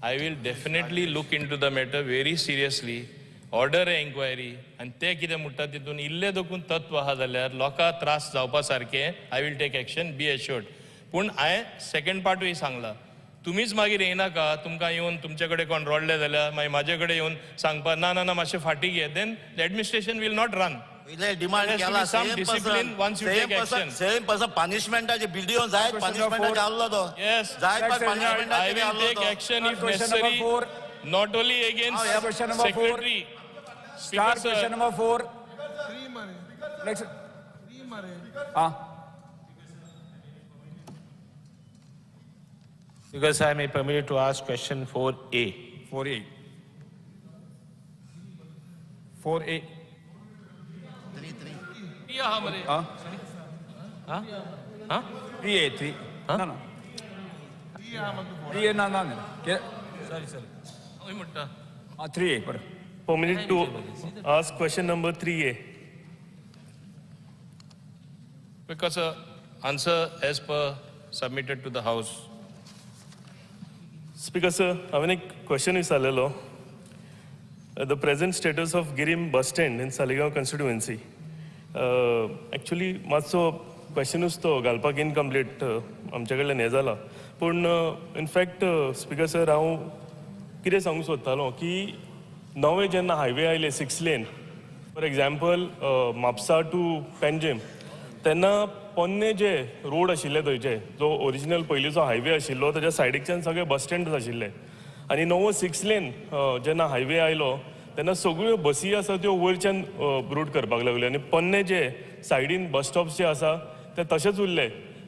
I will definitely look into the matter very seriously order enquiry आनी ते कितें म्हणटा तितून इल्ले दोकून तत्व आहा जाल्यार लोकांक त्रास जावपा सारकें I will take action be assured पूण हांवें सेकंड पार्टूय सांगला तुमीच मागीर येनाका तुमकां येवन तुमचे कडेन कोण रडले जाल्यार मागीर म्हाजे कडेन येवन सांगपा ना ना ना मातशें फाटीं घे then the administration will not run demand केला सेम पर्सन पनिशमेंटाचे व्हिडिओ जायत पनिशमेंटाचे आल्लो तो जायत punishment I will take action if necessary not only against secretary question number 4 next Because I am permitted to ask question 4A. 4A. 4A. 3 आहा मरे हाँ 3A 3 ना ना 3A ना ना सॉरी ओय म्हणटा 3A per Permitted to ask question number 3A. because answer as per submitted to the house. Speaker sir, हांवें एक question विचारलेलो the present status of Girim bus stand in Saligaon constituency. Actually मातसो क्वेश्चनूच तो घालपाक incomplete आमचे कडल्यान हें जाला पूण इनफॅक्ट स्पीकर सर हांव कितें सांगूंक सोदतालो की नवे जेन्ना हायवे आयले 6 lane for example Mapusa to Panjim तेन्ना पोन्ने जे रोड आशिल्ले थंयचे जो ओरिजिनल पयलींचो हायवे आशिल्लो ताच्या सायडीच्यान सगळे बस स्टँड आशिल्ले आनी नवो 6 लेन जेन्ना हायवे आयलो तेन्ना सगळ्यो बसी आसा त्यो वयरच्यान रूट करपाक लागल्यो आनी पोन्ने जे सायडीन बस स्टॉप्स जे आसा ते तशेंच उरले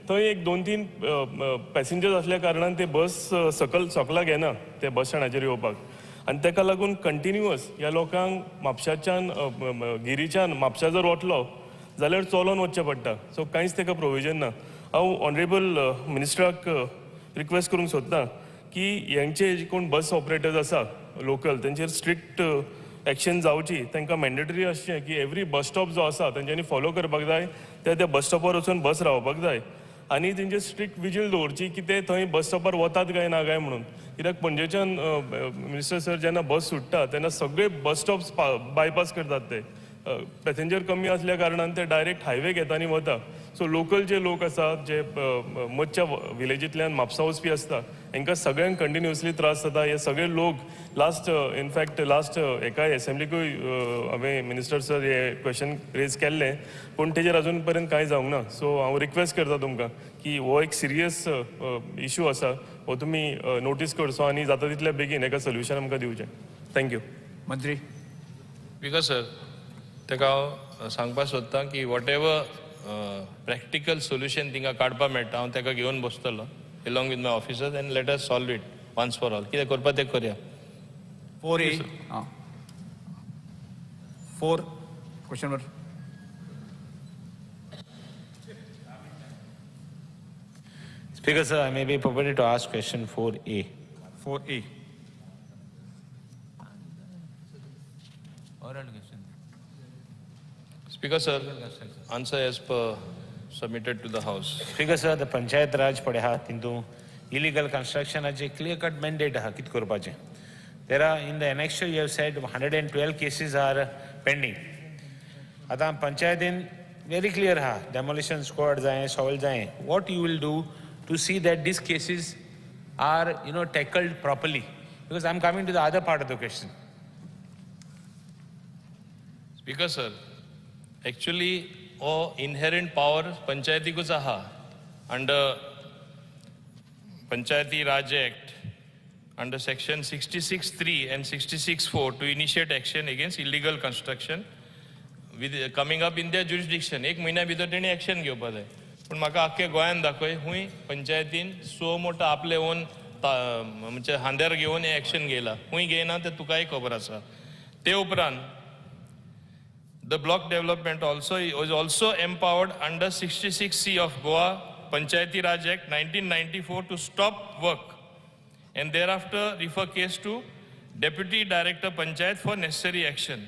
थंय एक 2-3 पॅसेंजर्स आसल्या कारणान ते बस सकला घेना ते बस स्टँडाचेर येवपाक आनी ताका लागून कंटिन्युअस ह्या लोकांक म्हापशाच्यान गिरीच्यान म्हापशा जर वतलो जाल्यार चलोन वचचें पडटा सो कांयच ताका प्रोविजन ना हांव ऑनरेबल मिनिस्टराक रिक्वेस्ट करूंक सोदतां की हेंचे जे कोण बस ऑपरेटर्स आसा लोकल तेंचेर स्ट्रिक्ट एक्शन जावची तांकां मॅन्डेटरी आसचें की एवरी बस स्टॉप जो आसा तेंच्यांनी फॉलो करपाक जाय त्या बस स्टॉपार वचून बस रावपाक जाय आनी तेंचे स्ट्रिक्ट विजील दवरची की ते थंय बस स्टॉपार वतात काय ना काय म्हणून कित्याक पणजेच्यान मिनिस्टर सर जेन्ना बस सुट्टा तेन्ना सगळे बस स्टॉप्स बायपास करतात ते पॅसेंजर कमी असल्या कारणान ते डायरेक्ट हायवे घेता आनी वता सो लोकल जे लोक आसात जे मदच्या विलेजींतल्यान म्हापसा वचपी आसता हांकां सगळ्यांक कंटिन्युअसली त्रास जाता. हे सगळे लोक लास्ट एका एसेंब्लीकूय हांवें मिनिस्टर सर हे क्वेश्चन रेज केल्लें, पूण तेजेर अजून पर्यंत कांय जावंक ना. सो हांव रिक्वेस्ट करता तुमकां की हो एक सिरियस इशू आसा, हो तुमी नोटीस करचो आनी जाता तितले बेगीन हेका सोल्युशन आमकां दिवचें. थँक्यू. मंत्री. स्पीकर सर, ताका हांव सांगपाक सोदतां की वॉट एवर प्रॅक्टिकल सोल्युशन तिंगा काडपाक मेळटा हांव ताका घेवन बसतलो along with my officers and let us solve it once for all. कितें करपा तें करया. 4A. 4 question number. Speaker sir, I may be permitted to ask question 4A. 4A. Speaker sir, answer as per submitted to the House. Speaker sir, the Panchayat Raj पडे हा तितू illegal construction चे clear cut mandate हा कित करपाचे. There are in the annexure you have said 112 cases are pending. आता पंचायतीन very clear हा demolition squad जाए, soil जाए. What you will do to see that these cases are tackled properly? Because I'm coming to the other part of the question. Speaker sir, actually all inherent power panchayatikuch aha under Panchayati Raj Act under section 66(3) and 66(4) to initiate action against illegal construction with coming up in their jurisdiction. एक महिन्या भितर तेणी action घेवपा जाय. पूण म्हाका आख्खे गोंयान दाखय हुंय पंचायतीन सो मोठो आपले ओन म्हणजे हांद्यार घेवन हे एक्शन घेयला. हुंय घेयना तें तुकाय खबर आसा. ते उपरांत the block development was also empowered under 66C of Goa Panchayati Raj Act 1994 to stop work and thereafter refer case to Deputy Director Panchayat for necessary action.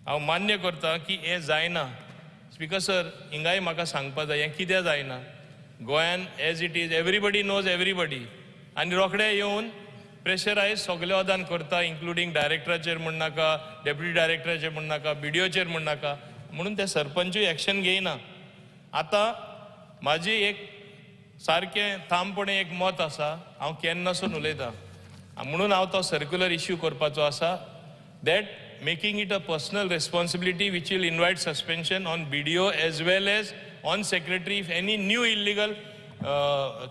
हांव मान्य करता की हे जायना. स्पीकर सर, हिंगाय म्हाका सांगपा जाय हें कित्याक जायना. गोंयान as it is everybody knows everybody आनी रोखडे येवन प्रेशरायज सगळे वदान करता, इन्क्लुडींग डायरेक्टराचेर म्हण नाका, डेप्युटी डायरेक्टराचेर म्हण नाका, BDOचेर म्हण नाका, म्हणून ते सरपंचूय एक्शन घेयना. आतां म्हाजी एक सारकें ठामपणे एक मत आसा, हांव केन्नासून उलयतां, म्हणून हांव तो सर्क्युलर इश्यू करपाचो आसा that making it a personal responsibility which will invite suspension on BDO as well as on secretary if any new illegal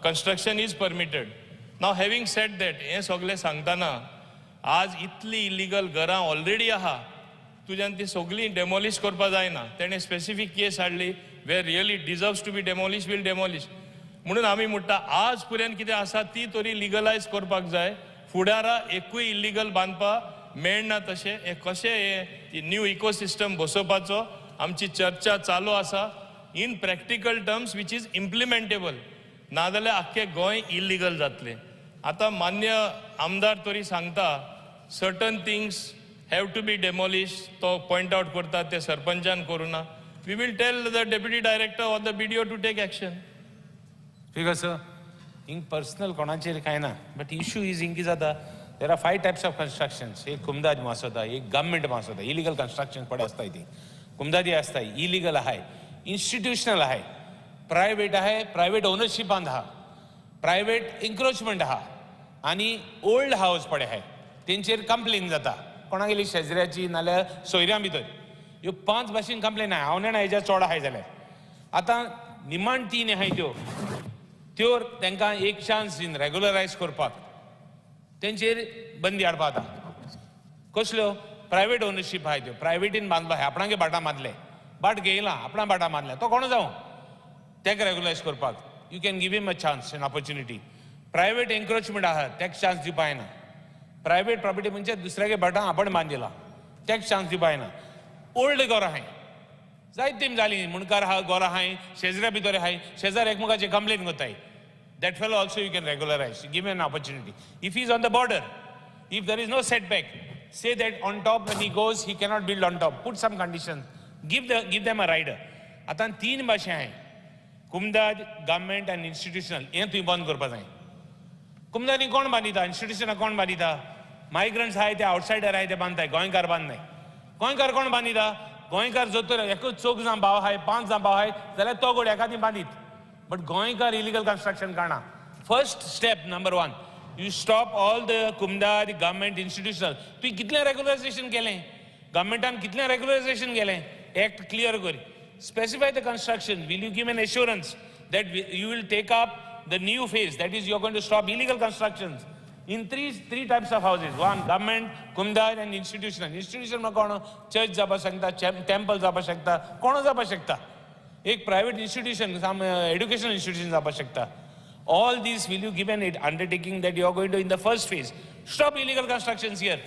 construction is permitted. Now having said that, हे सगळे सांगताना आज इतली इलिगल घरां already आहा, तुज्यान ती सगळी डेमोलिश करपा जायना. तेणें स्पेसिफीक केस हाडली where really deserves to be demolish will demolish. म्हणून आमी म्हणटा आज पर्यंत कितें आसा ती तरी लिगलायज करपाक जाय. फुडारा एकूय इल्लीगल बांदपा मेळना तशें हे कशें हे न्यू इकोसिस्टम बसोवपाचो आमची चर्चा चालू आसा in practical terms which is implementable. नाजाल्यार आख्खें गोंय इल्लीगल जातलें. आतां मान्य आमदार तरी सांगता certain things have to be demolish, तो पॉयंट आउट करता ते सरपंचान करूं ना. We will tell the deputy director or the BDO to take action. Speaker sir, हिंग पर्सनल कोणाचेर कांय ना, बट इश्यू इज हिंग कितें जाता, there are 5 types of constructions. एक कुमदाद मासोता, एक गव्हर्मेंट मासोता. इलिगल कन्स्ट्रक्शन पडे आसताय ती कुमदादी आसताय, इलिगल आहाय, इन्स्टिट्युशनल आहाय, प्रायवेट आहाय, प्रायवेट ओनरशिपांत आहा, प्रायवेट एन्क्रोचमेंट आहा आनी ओल्ड हावस पडे आहाय तेंचेर कंप्लेन जाता. कोणा गेली शेजऱ्याची नाल्यार सोयऱ्यां भितर ह्यो 5 भाशेन कंप्लेन आहाय. हांव नेणा हेज्या चोड आहाय जाल्यार. आतां निमाण 3 आहाय त्यो तांकां एक चान्स दिन रेग्युलरायज करपाक तेंचेर बंदी हाडपा जाता. कसल्यो प्रायवेट ओनरशीप आहाय त्यो प्रायवेटीन बांदलो आहाय, आपणागे बाटा मारले, बाट घेयला आपणा बाटा मारले, तो कोण जावं ताका रेग्युलायज करपाक you can give him a chance an opportunity. Private encroachment आहा ताका चान्स दिवपा येना. प्रायवेट प्रॉपर्टी म्हणजे दुसऱ्यागे बाटा आपण बांदिला ताका चान्स दिवपा येना. ओल्ड घर आहाय जायत तेम जाली, मुणकार आहा, घर आहाय, शेजऱ्या भितर आहाय, शेजार एकमेकाचे कंप्लेन करताय. That fellow also you can regularise, give an opportunity. If he is on the border, if there is no setback, say that on top when he goes he cannot build on top, put some conditions, give them a rider. आता 3 भाशे आहाय, कुमदाद, government end institutional. हें तुवें बंद करपा जाय. कुमदादी कोण बांदिता, इन्स्टिट्युशनां कोण बांदिता, मायग्रंट्स आहाय ते आउटसायडर आहाय ते बांदताय, गोंयकार बांदनाय. गोंयकार कोण बांदिता, गोंयकार जो तर एकूच 4 जाण भाव आहाय, 5 जाण भाव आहाय जाल्यार तो गोड एखादी बांदीत. बट गोंयकार इलिगल कन्स्ट्रक्शन करना. First step number 1, You stop all the Kumda, the government institutional. तू कितले regularization केलें? Governmentan कितले regularization केलें? Act clear curry. Specify the construction. Will you give an assurance that you will take up the new phase? That is, you are going to stop illegal constructions in three types of houses. One, government, Kumda, and institutional. Institutional में कौन? Church जापा सकता, temple जापा सकता, कौन जापा सकता? एक private institution, some educational institution जापा सकता. All these, will you give an undertaking that you are going to, in the first phase, stop illegal constructions here?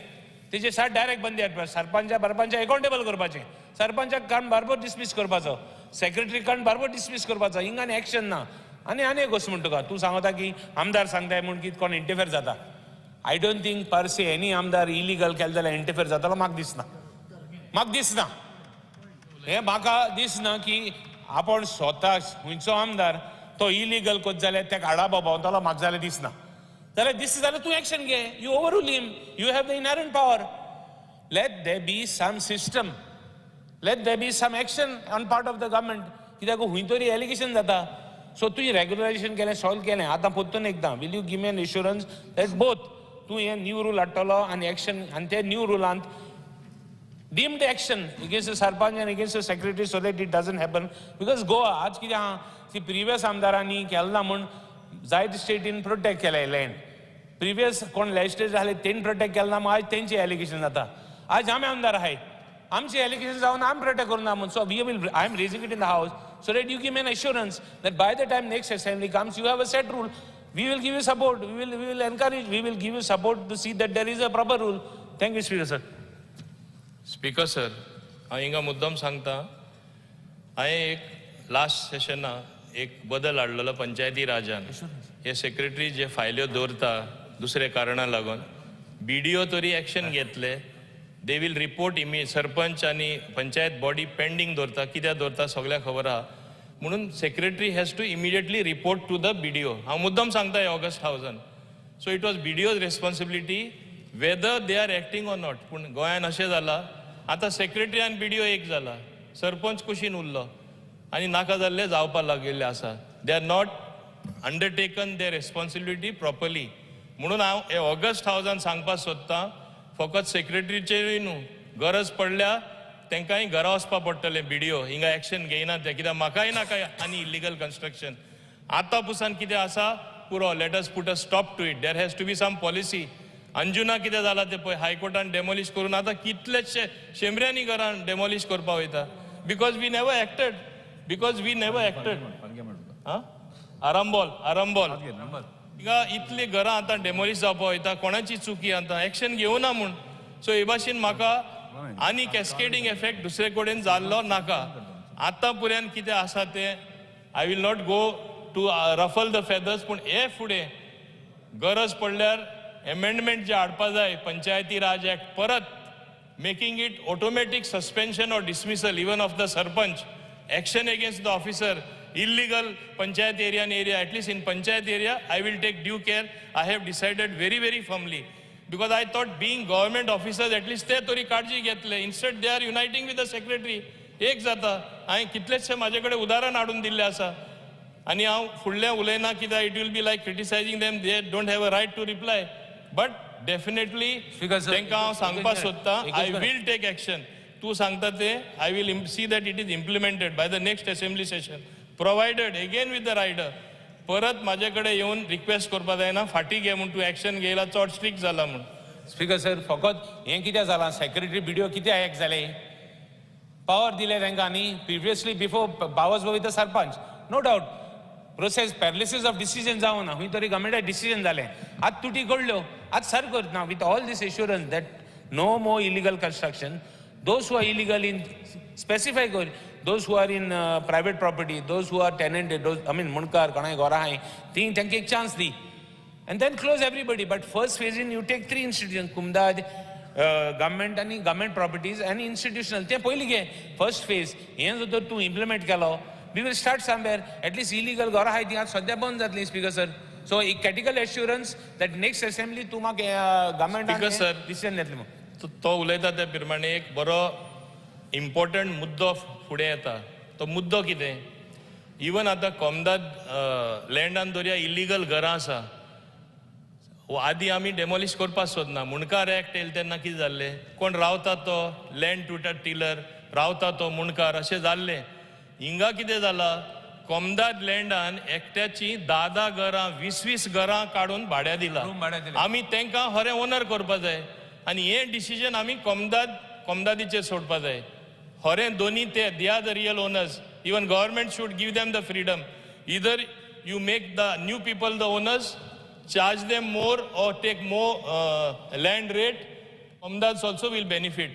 तेजे साथ direct बंदी हाडपा, सरपंचा अकाउंटेबल करपाचे, सरपंचाक काम बारबर डिसमिस करपाचो, सेक्रेटरी काम बारबर डिसमिस करपाचो, हिंगान एक्शन ना. आनी एक गोष्ट म्हणटा तुका, तूं सांगता की आमदार सांगताय म्हणून कितें कोण इंटरफेर जाता. I don't think per say any आमदार इलिगल केलें जाल्यार इंटरफेर जातालो म्हाका दिसना. हे म्हाका दिसना की आपण स्वता खंयचो आमदार तो इलिगल कोत जाल्यार तेका हाडा भोंवतालो म्हाका जाल्यार दिसना. जाल्यार तूं एक्शन घे. You overrule him. You have the inherent power. Let there be some system. Let there be some action on part of the government. कित्याक खंय तरी एलिगेशन जाता. सो तुवें रेग्युलरायझेशन केलें, सॉल्व केलें. आतां परतून एकदां will you give me an assurance that both तूं हे न्यू रूल हाडटलो आनी एक्शन, आनी ते न्यू रुलांत deemed action against the sarpanch and against the secretary so that it doesn't happen. Because Goa, आज कितें आहा, ती प्रिवियस आमदारांनी केलें ना म्हूण जायत स्टेटीन प्रोटेक्ट केलें लँड. प्रिवियस कोण लेजिस्लेटर जाले तेणी प्रोटेक्ट केलें ना म्हूण आज तेंची एलिगेशन जाता. आज आमी आमदार आहाय, आमची एलिगेशन जावन आमी प्रोटेक्ट करूं ना म्हूण. So I am raising it in the house so that you give me an assurance that by the time next assembly comes, you have a set rule. We will give you support. We will encourage. We will give you support to see that there is a proper rule. Thank you, Speaker sir. Speaker sir, हांव हिंगा मुद्दम सांगता. हांवें एक last सेशना एक बदल हाडलेलो पंचायती राजान. हे सेक्रेटरी जे फायल्यो दवरता दुसरे कारणां लागून, BDO तरी एक्शन घेतले. दे वील रिपोर्ट सरपंच आनी पंचायत बॉडी पेंडींग दवरता. कित्याक दवरता सगळ्यांक खबर आहा. म्हणून secretary has to immediately report to the BDO. हांव मुद्दम सांगता ऑगस्ट हावजान. सो इट वॉज BDOज responsibility whether they are acting or not. पूण गोंयान अशें जालां आतां सेक्रेटरी आनी BDO एक जाला. सरपंच कुशीन उरलो आनी नाका जाल्ले जावपाक लागिल्ले आसा. They are not undertaken there responsibility properly. म्हणून हांव हे ऑगस्ट हावजान सांगपाक सोदतां, फकत सेक्रेटरीचेरूय न्हू, गरज पडल्यार तांकांय घरा वचपाक पडटलें. BDO हिंगा एक्शन घेयना ते, कित्याक म्हाकाय नाका आनी इलिगल कन्स्ट्रक्शन. आतां पुसान कितें आसा पुरो, let us put a stop to it. There has to be some policy. Anjuna कितें जालां ते पळय, हायकोर्टान डेमोलिश करून आतां कितलेशे शेंबऱ्यांनी घरान डेमोलिश करपाक वयता. Because we never acted. Arambol हिंगा इतली घरां आतां डेमोलिश जावपाक वयता. कोणाची चुकी आतां एक्शन घेवना म्हूण. सो हे भाशेन म्हाका आनी कॅस्केडींग एफेक्ट दुसरे कडेन जाल्लो नाका. आतां पर्यंत कितें आसा तें I will not go to ruffle the feathers. पूण हे फुडें गरज पडल्यार अमेंडमेंट जे हाडपा जाय पंचायती राज एक्ट, परत making it automatic suspension or dismissal even of the sarpanch, action against the officer, illegal panchayat area and area, at least in panchayat area, I will take due care. I have decided very, very firmly. Because I thought being government officers, at least ते तरी काळजी घेतले. Instead they are uniting with the secretary. एक जाता. हांवें कितलेशे म्हाजे कडेन उदाहरण हाडून दिल्लें आसा. आनी हांव फुडलें उलयना कित्याक it will be like criticising them. They don't have a right to reply. But definitely तांकां हांव सांगपाक सोदतां, आय वील टेक एक्शन. तूं सांगता तें I will see that it is implemented by the next assembly session. Provided again with the rider. परत म्हाजे कडेन येवन रिक्वेस्ट करपाक जायना फाटीं घे म्हूण, तूं एक्शन घेयला चड स्ट्रिक्ट जाला म्हूण. स्पीकर सर, फकत हें कितें जालां, सेक्रेटरी BDO कितें एक्ट जाले, पावर दिले तांकां न्ही. प्रिवियसली बिफोर पावर्स वर with the sarpanch, no doubt process paralysis of decision जावं ना. खंय तरी गव्हर्मेंटाक डिसिजन जालें, आतां तुटी घडल्यो, आतां सर करतना with all these assurance that no more illegal construction. Those who are illegal in specify कर, those who are in private property, those who are tenanted, those, I mean, munkar, kanai, gora hai, think ek chance di. And then close everybody. But first phase in, you take 3 institutions, Kumdad, government and government properties and institutional. Te poili ge, first phase, yen jodor tu implement kelo, we will start somewhere, at least illegal gora hai, diyan sadya band zatli, Speaker sir. So, a critical assurance that next assembly, tuma government Speaker sir, decision netli mo. तो उलयता त्या प्रमाणे एक बरो important मुद्दो फुडें येता. तो मुद्दो कितें, इवन आतां कोमदाद लँडान दर्या इलिगल घरां आसा. आदी आमी डेमोलिश करपाक सोदना. मुणकार एक्ट येयले तेन्ना कितें जाल्लें, कोण रावता तो लँड टू टिलर, रावता तो मुणकार, अशें जाल्लें. हिंगा कितें जालां, कोमदाद लँडान एकट्याची 10 घरां 20 घरां काडून भाड्या दिला. आमी तांकां खरें ओनर करपा जाय आनी हें डिसिजन आमी कोमदादीचेर सोडपा जाय. खरें दोनी they are the real owners. Even government should give them the freedom. Either you make the new people the owners, charge them more or take more land rate, Komdads also will benefit.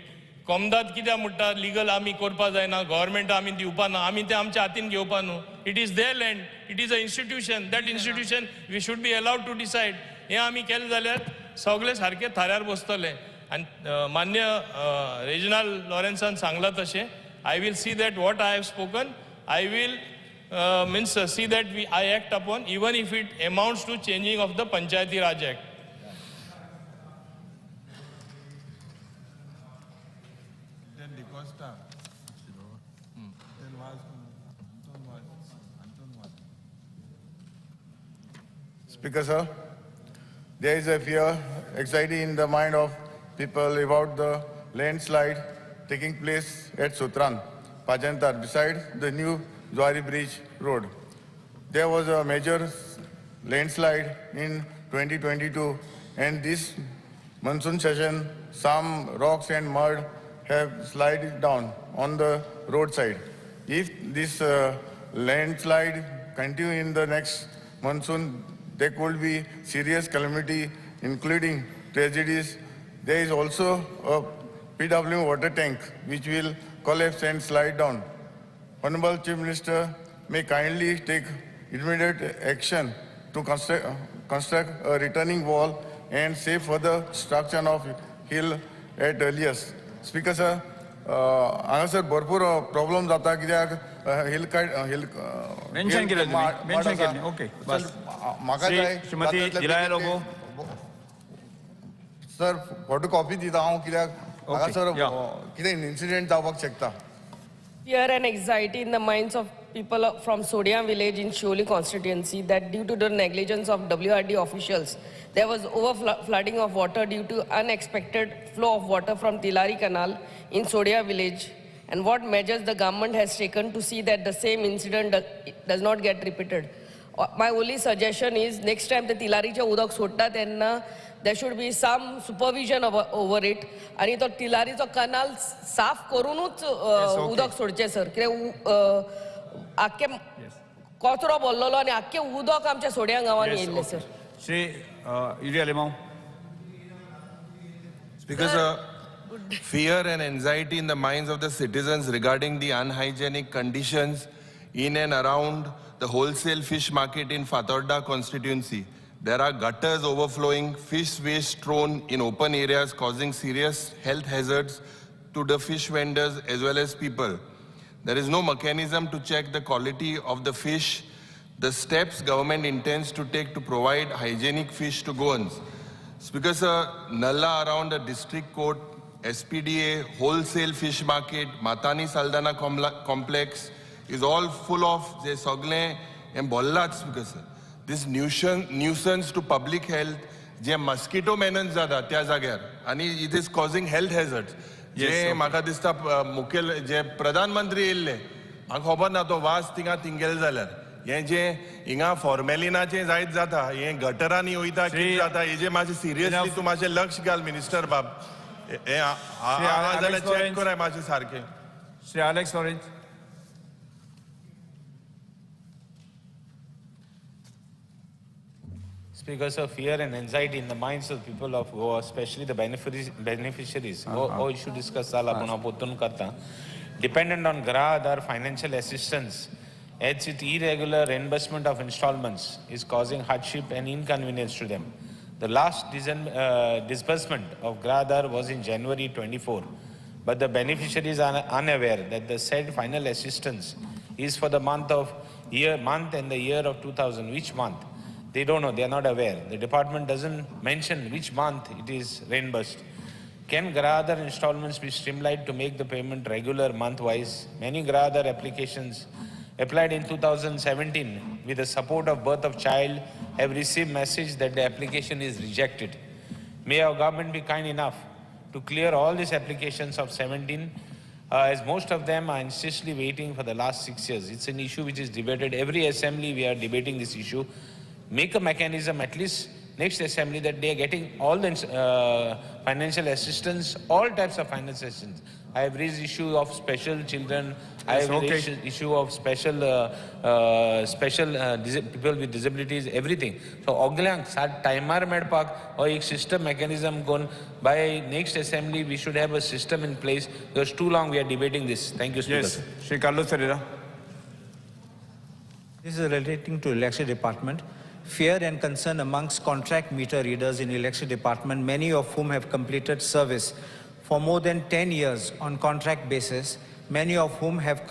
Komdad कित्याक म्हणटा legal आमी करपा जायना, government आमी दिवपा ना, आमी ते आमच्या हातीन घेवपा न्हू. It is their land, it is a institution. That institution we should be allowed to decide. हें आमी केलें जाल्यार सगळे सारके थाऱ्यार बसतले. आनी मान्य रेजिनाल्ड लॉरेन्सान सांगलां तशें, I will see that what I have spoken, I will see that I act upon, even if it amounts to changing of the Panchayati Raj Act. Speaker sir, there is a fear, anxiety in the mind of people about the landslide taking place at Sutran, Pajantar, beside the new Zuari Bridge Road. There was a major landslide in 2022, and this monsoon session, some rocks and mud have slid down on the roadside. If this landslide continue in the next monsoon, there could be serious calamity, including tragedies. There is also a PW water tank which will collapse and slide down. Honorable Chief Minister may kindly take immediate action to construct a returning wall and save further destruction of hill at earliest. Speaker sir, हांगासर भरपूर problem जाता कित्याक hill mention केलें. Okay बस. म्हाका जाय श्रीमती जिलाय लोगो सर फोटो कॉपी दिता हांव कित्याक हांगासर कितें इन्सिडेंट जावपाक शकता. Fear and anxiety in the minds of people from Sodia village in Shioli constituency that due to the negligence of WRD officials, there was flooding of water due to unexpected flow of water from Tilari Canal in Sodia village, and what measures the government has taken to see that the same incident does not get repeated. My only suggestion is next time the Tilari cha udak sodta tenna there should be some supervision over it, आणि तो टिलारीचो कनाल साफ करूनच उदक सोडचें sir. कित्याक आख्खे कचरो भरलेलो आनी आख्खे उदक आमच्या सोड्या गांवांनी येयल्लें sir. Shri Yuri Alemao. Speaker sir, fear and anxiety in the minds of the citizens regarding the unhygienic conditions in and around the wholesale fish market in Fatorda constituency. There are gutters overflowing, fish waste thrown in open areas causing serious health hazards to the fish vendors as well as people. There is no mechanism to check the quality of the fish. The steps government intends to take to provide hygienic fish to goans. Speaker sir, Nalla around the district court, SPDA, wholesale fish market, Matani Saldana complex is all full of the sogle and bollat, Speaker sir. This nuisance to public health, जे mosquito menace जाता त्या जाग्यार, आणि it is causing health hazards. जे म्हाका दिसता मुखेल जे प्रधानमंत्री येयल्ले, म्हाका खबर ना तो वास थिंगा तिंगेल जाल्यार हें जे हिंगा फॉर्मेलिनाचें जायत जाता, हें गटरांनी वयता कितें जाता, हेजें मातशें सिरियसली तूं मातशें लक्ष घाल मिनिस्टर बाब. हें जाल्यार चॅक कराय मातशें सारकें. Shri Alex Lawrence. Speaker sir, fear and anxiety in the minds of people of Goa, especially the beneficiaries. Oh, issue discuss sala puna potun karta. Dependent on Gra Aadhar financial assistance, adds with irregular reimbursement of installments is causing hardship and inconvenience to them. The last disbursement of Gra Aadhar was in January 24, but the beneficiaries are unaware that the said final assistance is for the month and the year of 2000. Which month? They don't know, they are not aware. The department doesn't mention which month it is reimbursed. Can Gra Aadhar installments be streamlined to make the payment regular month-wise? Many Gra Aadhar applications applied in 2017 with the support of birth of child have received message that the application is rejected. May our government be kind enough to clear all these applications of 17, as most of them are insistently waiting for the last 6 years. It's an issue which is debated. Every assembly we are debating this issue. Make a mechanism at least next assembly that they are getting all the financial assistance, all types of financial assistance. I have raised issue of special children. I have raised issue of special people with disabilities, everything. So oglang sat timer medpak or a system mechanism gone by next assembly. We should have a system in place. Because too long we are debating this. Thank you, Speaker. Yes, Shri Carlos Ferreira. This is relating to electricity department. Fear and concern amongst contract meter readers in electricity department, many of whom have completed service for more than 10 years on contract basis, many of whom have